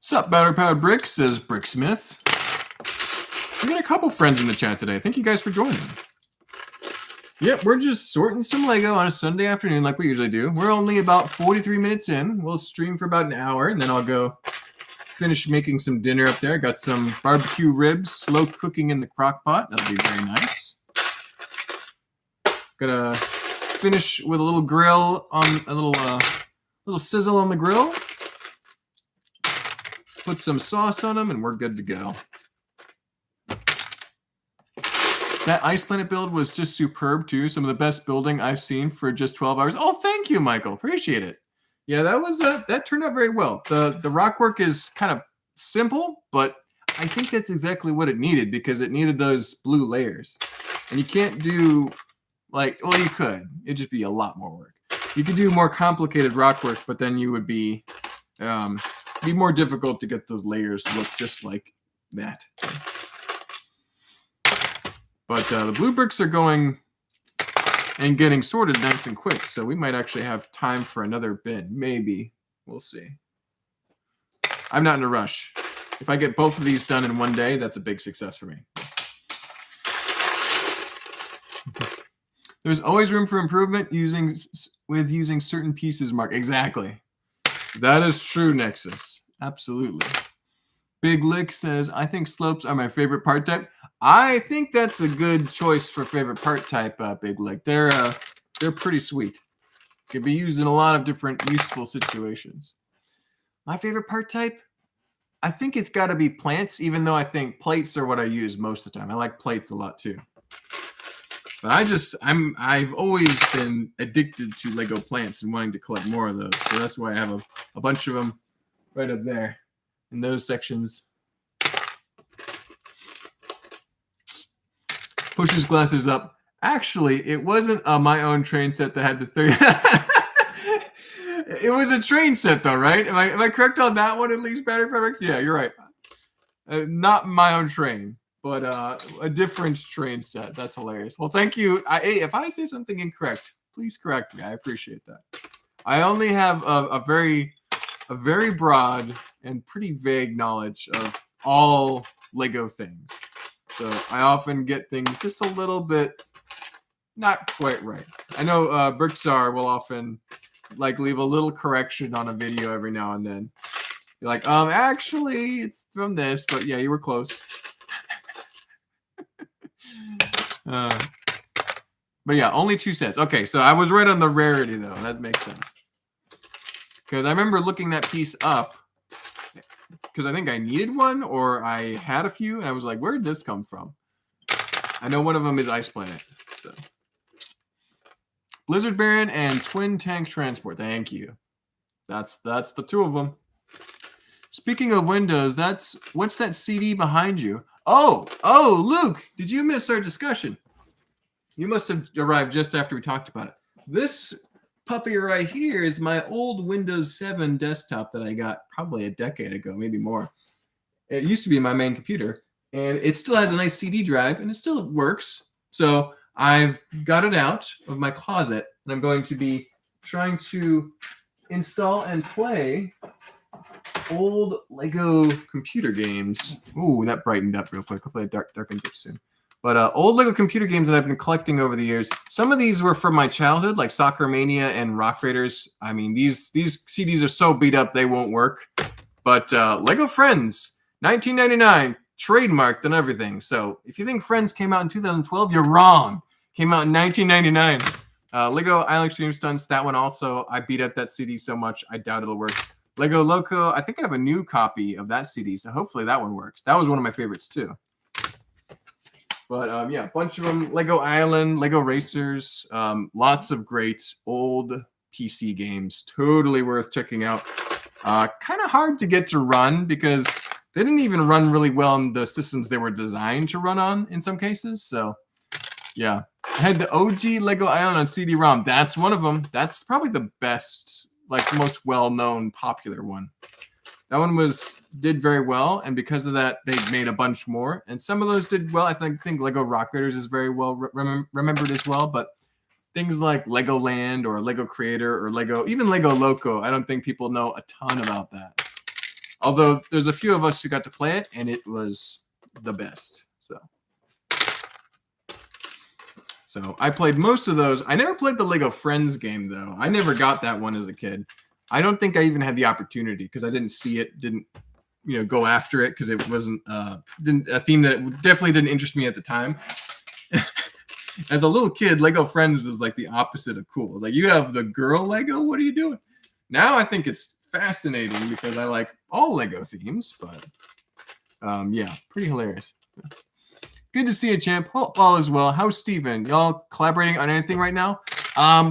Sup, Battery Powered Bricks, says Bricksmith. We got a couple friends in the chat today. Thank you guys for joining. Yep, we're just sorting some Lego on a Sunday afternoon like we usually do. We're only about 43 minutes in. We'll stream for about an hour, and then I'll go finish making some dinner up there. Got some barbecue ribs, slow cooking in the crock pot. That'll be very nice. Gonna finish with a little grill on a little sizzle on the grill. Put some sauce on them, and we're good to go. That Ice Planet build was just superb too. Some of the best building I've seen for just 12 hours. Oh, thank you, Michael. Appreciate it. Yeah, that turned out very well. The rock work is kind of simple, but I think that's exactly what it needed because it needed those blue layers. And you can't do you could. It'd just be a lot more work. You could do more complicated rock work, but then you would be more difficult to get those layers to look just like that. But the blue bricks are going and getting sorted nice and quick, so we might actually have time for another bin. Maybe. We'll see. I'm not in a rush. If I get both of these done in one day, that's a big success for me. There's always room for improvement using certain pieces, Mark. Exactly. That is true, Nexus. Absolutely. Big Lick says, I think slopes are my favorite part type. I think that's a good choice for favorite part type, Big Lick. They're they're pretty sweet. Can be used in a lot of different useful situations. My favorite part type? I think it's got to be plants, even though I think plates are what I use most of the time. I like plates a lot too. But I've always been addicted to Lego plants and wanting to collect more of those. So that's why I have a bunch of them right up there in those sections. Pushes glasses up. Actually, it wasn't my own train set that had the 30. It was a train set though, right? Am I correct on that one? At least battery fabrics? Yeah, you're right. Not my own train, but a different train set. That's hilarious. Well, thank you. Hey, if I say something incorrect, please correct me. I appreciate that. I only have a very broad and pretty vague knowledge of all Lego things. So I often get things just a little bit not quite right. I know Brixar will often like leave a little correction on a video every now and then. You're like, actually, it's from this, but yeah, you were close. But yeah, only 2 sets. Okay, so I was right on the rarity though. That makes sense. Because I remember looking that piece up because I think I needed one or I had a few, and I was like, where did this come from? I know one of them is Ice Planet. So. Blizzard Baron and Twin Tank Transport. Thank you. That's the 2 of them. Speaking of Windows, what's that CD behind you? Oh, Luke, did you miss our discussion? You must have arrived just after we talked about it. This puppy right here is my old Windows 7 desktop that I got probably a decade ago, maybe more. It used to be my main computer, and it still has a nice CD drive, and it still works. So I've got it out of my closet, and I'm going to be trying to install and play old Lego computer games. Ooh, that brightened up real quick. Hopefully it darkens up soon. But old Lego computer games that I've been collecting over the years. Some of these were from my childhood, like Soccer Mania and Rock Raiders. I mean, these CDs are so beat up they won't work. But Lego Friends, 1999, trademarked and everything. So if you think Friends came out in 2012, you're wrong. Came out in 1999. Lego Island Extreme Stunts, that one also. I beat up that CD so much, I doubt it'll work. Lego Loco, I think I have a new copy of that CD, so hopefully that one works. That was one of my favorites too. But yeah, a bunch of them. Lego Island, Lego Racers, lots of great old PC games. Totally worth checking out. Kind of hard to get to run because they didn't even run really well on the systems they were designed to run on in some cases. So yeah, I had the OG Lego Island on CD-ROM. That's one of them. That's probably the best, like the most well-known, popular one. That one did very well, and because of that, they made a bunch more. And some of those did well. I think Lego Rock Raiders is very well remembered as well. But things like Legoland or Lego Creator or even Lego Loco, I don't think people know a ton about that. Although there's a few of us who got to play it, and it was the best. So I played most of those. I never played the Lego Friends game, though. I never got that one as a kid. I don't think I even had the opportunity because I didn't see it, didn't go after it because it wasn't a theme that definitely didn't interest me at the time. As a little kid, Lego Friends is like the opposite of cool. Like, you have the girl Lego, what are you doing? Now I think it's fascinating because I like all Lego themes, but yeah, pretty hilarious. Good to see you, champ. Hope all is well. How's Steven? Y'all collaborating on anything right now?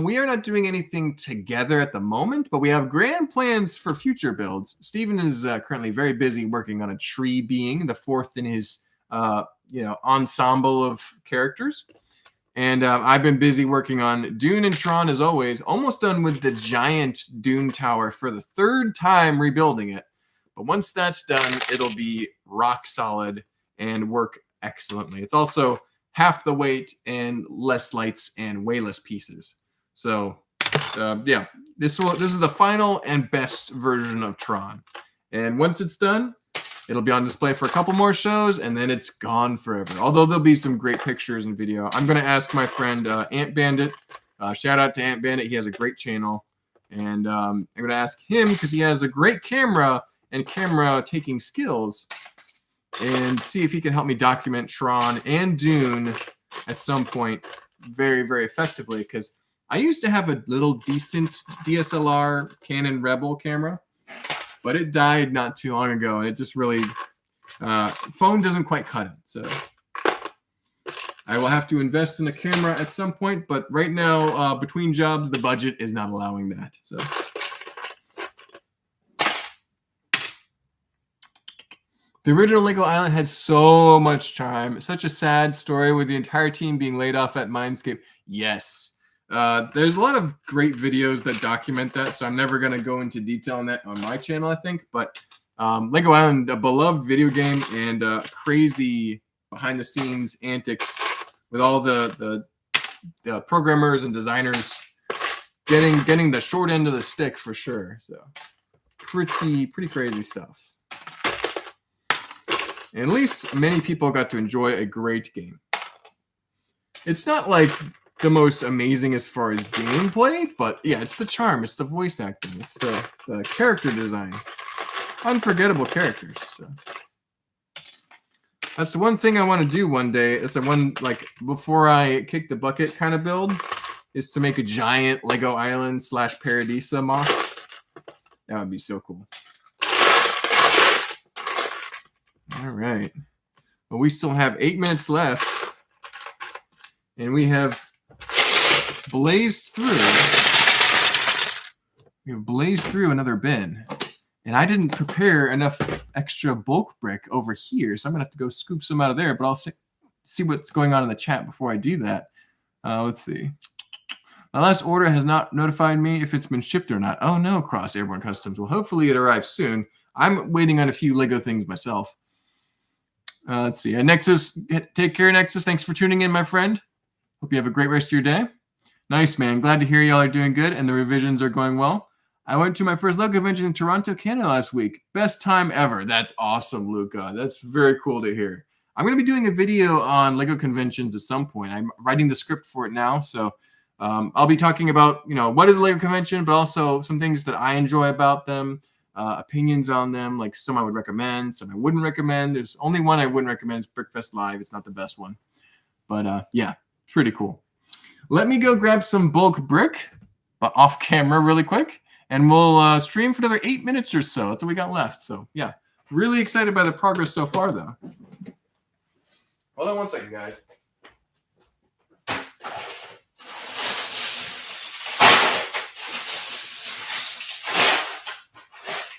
We are not doing anything together at the moment, but we have grand plans for future builds. Steven is currently very busy working on a tree being, the 4th in his ensemble of characters. And I've been busy working on Dune and Tron, as always. Almost done with the giant Dune Tower for the 3rd time rebuilding it. But once that's done, it'll be rock solid and work excellently. It's also half the weight and less lights and way less pieces. So yeah, this is the final and best version of Tron. And once it's done, it'll be on display for a couple more shows, and then it's gone forever. Although there'll be some great pictures and video. I'm going to ask my friend Ant Bandit. Shout out to Ant Bandit. He has a great channel. And I'm going to ask him because he has a great camera and camera taking skills, and see if he can help me document Tron and Dune at some point very, very effectively, because I used to have a little decent DSLR Canon Rebel camera, but it died not too long ago, and it just really phone doesn't quite cut it. So I will have to invest in a camera at some point, but right now, between jobs, the budget is not allowing that. So the original Lego Island had so much charm. Such a sad story with the entire team being laid off at Mindscape. Yes. There's a lot of great videos that document that, so I'm never going to go into detail on that on my channel, I think. But Lego Island, a beloved video game, and crazy behind-the-scenes antics with all the programmers and designers getting the short end of the stick for sure. So pretty crazy stuff. And at least many people got to enjoy a great game. It's not like the most amazing as far as gameplay, but yeah, it's the charm, it's the voice acting, it's the character design. Unforgettable characters. So that's the one thing I want to do one day. It's a one, like, before I kick the bucket kind of build, is to make a giant Lego Island / Paradisa mock. That would be so cool. All right. Well, we still have 8 minutes left, and we have blazed through. We have blazed through another bin. And I didn't prepare enough extra bulk brick over here, so I'm going to have to go scoop some out of there, but I'll see what's going on in the chat before I do that. Let's see. My last order has not notified me if it's been shipped or not. Oh, no, Cross Airborne Customs. Well, hopefully it arrives soon. I'm waiting on a few Lego things myself. Let's see. Nexus, take care, Nexus. Thanks for tuning in, my friend. Hope you have a great rest of your day. Nice, man. Glad to hear y'all are doing good and the revisions are going well. I went to my first Lego convention in Toronto, Canada last week. Best time ever. That's awesome, Luca. That's very cool to hear. I'm going to be doing a video on Lego conventions at some point. I'm writing the script for it now, so I'll be talking about, what is a Lego convention, but also some things that I enjoy about them, opinions on them, like some I would recommend, some I wouldn't recommend. There's only one I wouldn't recommend is Brickfest Live. It's not the best one, but yeah, pretty cool. Let me go grab some bulk brick, but off camera really quick. And we'll stream for another 8 minutes or so. That's what we got left. So, yeah. Really excited by the progress so far, though. Hold on one second, guys.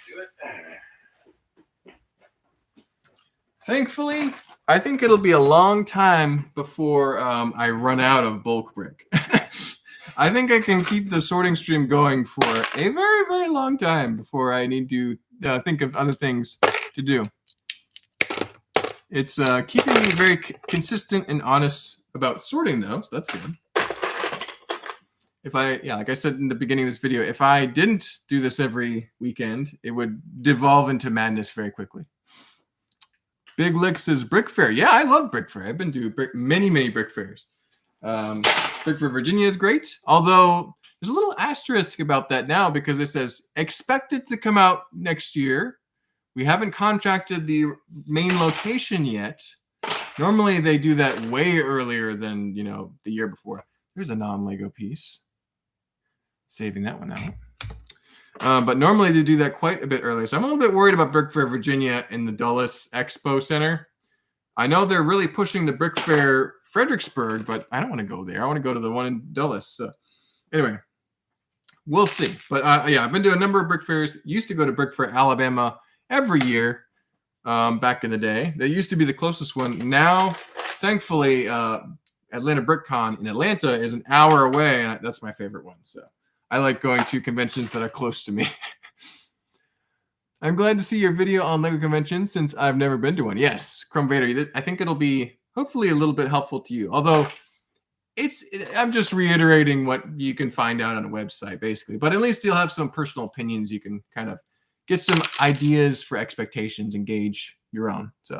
Do it. Thankfully, I think it'll be a long time before I run out of bulk brick. I think I can keep the sorting stream going for a very, very long time before I need to think of other things to do. It's keeping me very consistent and honest about sorting, though, so that's good. Like I said in the beginning of this video, if I didn't do this every weekend, it would devolve into madness very quickly. Big Lick says Brick Fair. Yeah, I love Brick Fair. I've been to many Brick Fairs. Brick Fair Virginia is great, although there's a little asterisk about that now because it says expected to come out next year. We haven't contracted the main location yet. Normally they do that way earlier than, the year before. There's a non-Lego piece. Saving that one out. But normally they do that quite a bit earlier. So I'm a little bit worried about Brick Fair Virginia in the Dulles Expo Center. I know they're really pushing the Brick Fair Fredericksburg, but I don't want to go there. I want to go to the one in Dulles. So anyway, we'll see. But yeah, I've been to a number of Brick Fairs. Used to go to Brick Fair, Alabama every year back in the day. That used to be the closest one. Now, thankfully, Atlanta BrickCon in Atlanta is an hour away, and that's my favorite one. So I like going to conventions that are close to me. I'm glad to see your video on Lego conventions since I've never been to one. Yes, Chrome Vader. I think it'll be hopefully a little bit helpful to you. Although I'm just reiterating what you can find out on a website, basically. But at least you'll have some personal opinions. You can kind of get some ideas for expectations and gauge your own. So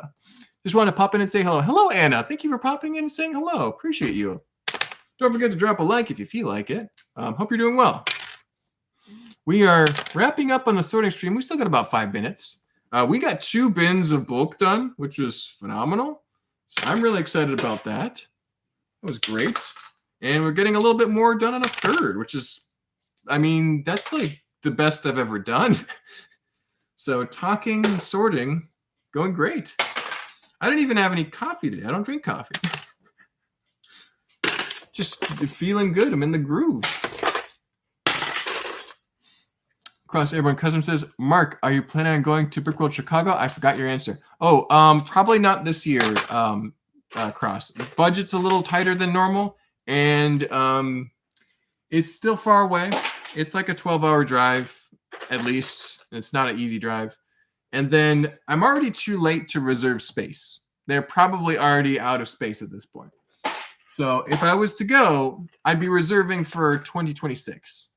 just want to pop in and say hello. Hello, Anna. Thank you for popping in and saying hello. Appreciate you. Don't forget to drop a like if you feel like it. Hope you're doing well. We are wrapping up on the sorting stream. We still got about 5 minutes. We got 2 bins of bulk done, which was phenomenal. So I'm really excited about that. That was great. And we're getting a little bit more done on a third, which is, I mean, that's like the best I've ever done. So talking and sorting, going great. I don't even have any coffee today. I don't drink coffee. Just feeling good. I'm in the groove. Cross Airborne Custom says, Mark, are you planning on going to Brickworld Chicago? I forgot your answer. Oh, probably not this year, Cross. Budget's a little tighter than normal, and it's still far away. It's like a 12-hour drive, at least. It's not an easy drive. And then I'm already too late to reserve space. They're probably already out of space at this point. So if I was to go, I'd be reserving for 2026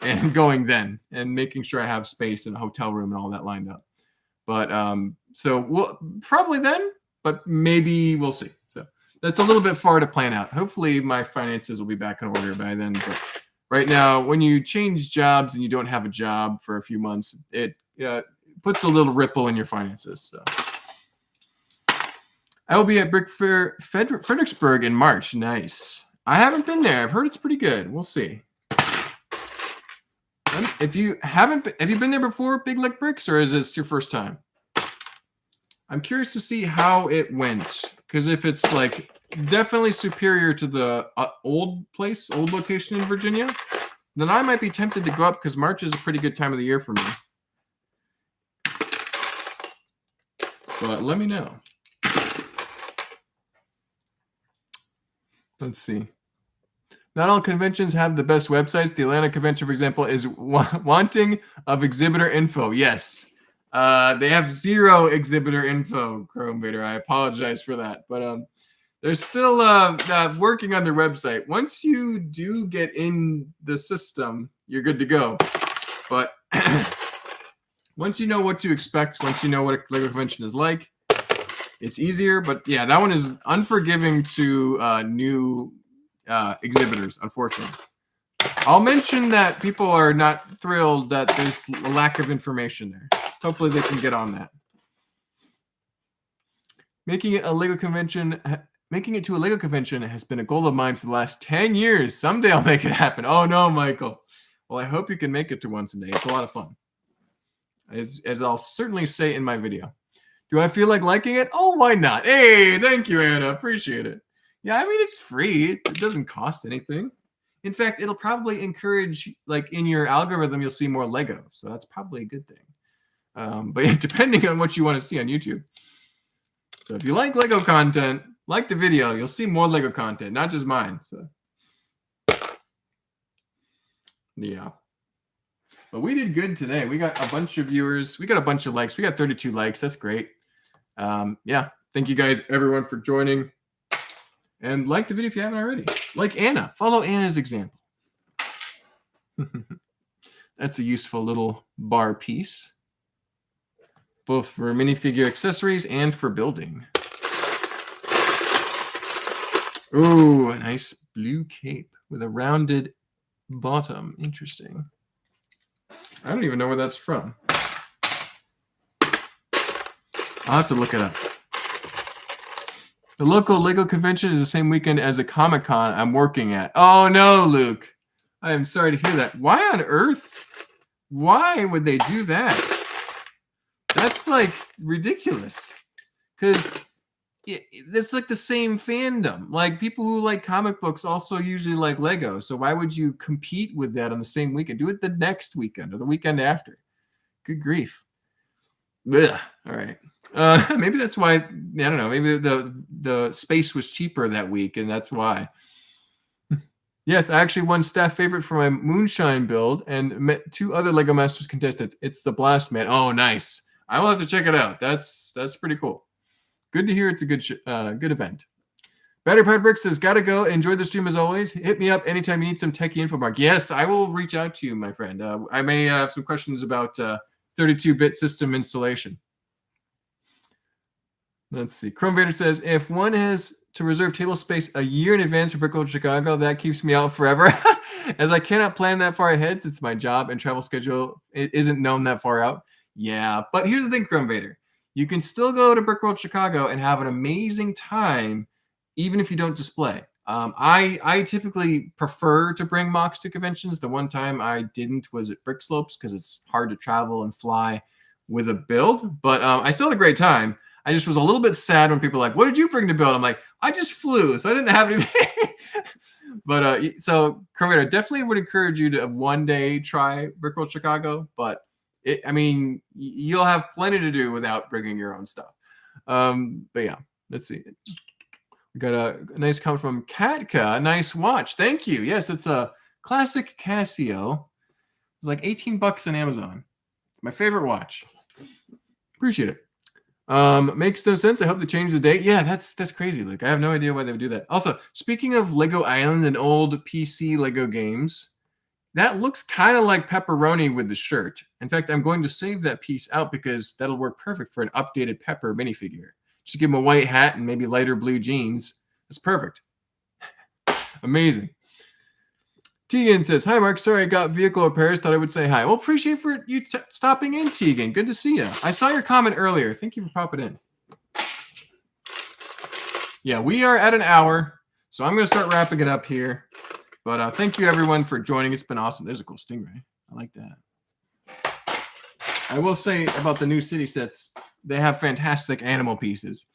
and going then and making sure I have space and a hotel room and all that lined up. But so we'll probably then, but maybe we'll see. So that's a little bit far to plan out. Hopefully my finances will be back in order by then. But right now, when you change jobs and you don't have a job for a few months, it puts a little ripple in your finances. So I will be at Brick Fair Fredericksburg in March. Nice. I haven't been there. I've heard it's pretty good. We'll see. If you haven't, have you been there before, Big Lick Bricks, or is this your first time? I'm curious to see how it went, because if it's like definitely superior to the old location in Virginia, then I might be tempted to go up because March is a pretty good time of the year for me. But let me know. Let's see. Not all conventions have the best websites. The Atlanta convention, for example, is wanting of exhibitor info. Yes. They have zero exhibitor info, Chrome Vader. I apologize for that. But they're still working on their website. Once you do get in the system, you're good to go. But once you know what to expect, once you know what a LEGO convention is like, it's easier. But yeah, that one is unforgiving to new exhibitors, unfortunately. I'll mention that people are not thrilled that there's a lack of information there. Hopefully they can get on that. Making it to a LEGO convention has been a goal of mine for the last 10 years. Someday I'll make it happen. Oh no, Michael. Well, I hope you can make it to one someday. It's a lot of fun. As I'll certainly say in my video. Do I feel like liking it? Oh, why not? Hey, thank you, Anna. Appreciate it. Yeah, I mean, it's free. It doesn't cost anything. In fact, it'll probably encourage, like in your algorithm, you'll see more Lego. So that's probably a good thing. But yeah, depending on what you want to see on YouTube. So if you like Lego content, like the video, you'll see more Lego content, not just mine. So yeah. But we did good today. We got a bunch of viewers. We got a bunch of likes. We got 32 likes. That's great. Yeah. Thank you guys, everyone, for joining. And like the video if you haven't already. Like Anna. Follow Anna's example. That's a useful little bar piece. Both for minifigure accessories and for building. Ooh, a nice blue cape with a rounded bottom. Interesting. I don't even know where that's from. I'll have to look it up. The local LEGO convention is the same weekend as a Comic-Con I'm working at. Oh no, Luke. I am sorry to hear that. Why on earth? Why would they do that? That's like ridiculous. Because it's like the same fandom. Like people who like comic books also usually like Lego. So why would you compete with that on the same weekend? Do it the next weekend or the weekend after. Good grief. Ugh. All right. Maybe that's why, I don't know, maybe the space was cheaper that week and that's why. Yes, I actually won staff favorite for my moonshine build and met 2 other LEGO Masters contestants. It's the Blast Man. Oh, nice. I will have to check it out. That's pretty cool. Good to hear it's a good event. Battery Powered Brick says, gotta go. Enjoy the stream as always. Hit me up anytime you need some techie info, Mark. Yes, I will reach out to you, my friend. I may have some questions about 32-bit system installation. Let's see. Chrome Vader says, if one has to reserve table space a year in advance for Brickworld Chicago, that keeps me out forever. As I cannot plan that far ahead since my job and travel schedule isn't known that far out. Yeah, but here's the thing, Chrome Vader. You can still go to Brickworld Chicago and have an amazing time even if you don't display. I typically prefer to bring mocks to conventions. The one time I didn't was at Brick Slopes because it's hard to travel and fly with a build. But I still had a great time. I just was a little bit sad when people were like, "What did you bring to build?" I'm like, "I just flew, so I didn't have anything." But so Kermit, I definitely would encourage you to one day try Brickworld Chicago. But I mean, you'll have plenty to do without bringing your own stuff. But yeah, let's see. We got a nice comment from Katka. Nice watch. Thank you. Yes, it's a classic Casio. It's like $18 on Amazon. My favorite watch. Appreciate it. Makes no sense. I hope they change the date. Yeah, that's crazy, Luke. I have no idea why they would do that. Also, speaking of Lego Island and old PC Lego games, that looks kind of like Pepperoni with the shirt. In fact, I'm going to save that piece out because that'll work perfect for an updated Pepper minifigure. Just give him a white hat and maybe lighter blue jeans. That's perfect. Amazing. Tegan says, "Hi, Mark. Sorry, I got vehicle repairs. Thought I would say hi." Well, appreciate for you stopping in, Tegan. Good to see you. I saw your comment earlier. Thank you for popping in. Yeah, we are at an hour, so I'm going to start wrapping it up here. But thank you, everyone, for joining. It's been awesome. There's a cool stingray. I like that. I will say about the new city sets, they have fantastic animal pieces.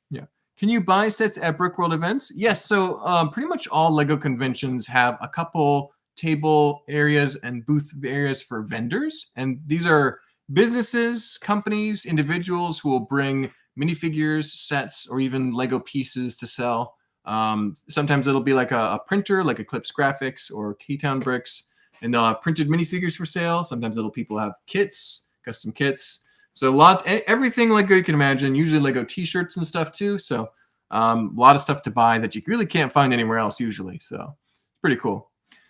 Yeah. Can you buy sets at Brickworld events? Yes. So pretty much all Lego conventions have a couple table areas and booth areas for vendors. And these are businesses, companies, individuals who will bring minifigures, sets, or even Lego pieces to sell. Sometimes it'll be like a printer, like Eclipse Graphics or Keytown Bricks, and they'll have printed minifigures for sale. Sometimes people have kits, custom kits. So everything Lego you can imagine, usually Lego t-shirts and stuff too. So a lot of stuff to buy that you really can't find anywhere else usually. So it's pretty cool.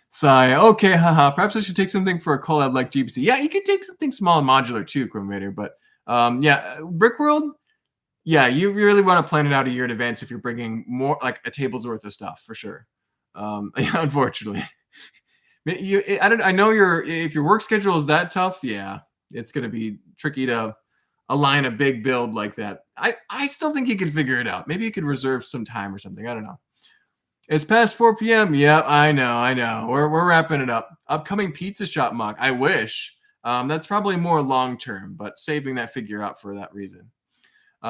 Sigh, okay, haha. Perhaps I should take something for a collab like GBC. Yeah, you could take something small and modular too, Chromator. But yeah, Brickworld, yeah, you really want to plan it out a year in advance if you're bringing more like a table's worth of stuff for sure. Unfortunately. I know if your work schedule is that tough, yeah, it's going to be tricky to align a big build like that. I still think you could figure it out. Maybe you could reserve some time or something. I don't know. It's past 4 p.m. Yep, I know. We're wrapping it up. Upcoming pizza shop mock. I wish. That's probably more long term, but saving that figure out for that reason.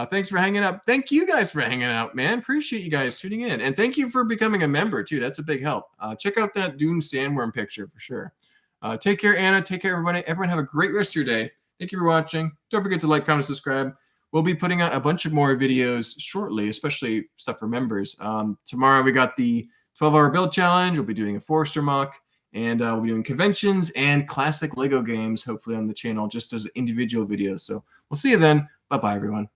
Thanks for hanging out. Thank you guys for hanging out, man. Appreciate you guys tuning in. And thank you for becoming a member, too. That's a big help. Check out that Dune Sandworm picture for sure. Take care, Anna. Take care, everybody. Everyone have a great rest of your day. Thank you for watching. Don't forget to like, comment, subscribe. We'll be putting out a bunch of more videos shortly, especially stuff for members. Tomorrow we got the 12-hour build challenge. We'll be doing a Forester mock. And we'll be doing conventions and classic Lego games, hopefully on the channel, just as individual videos. So we'll see you then. Bye-bye, everyone.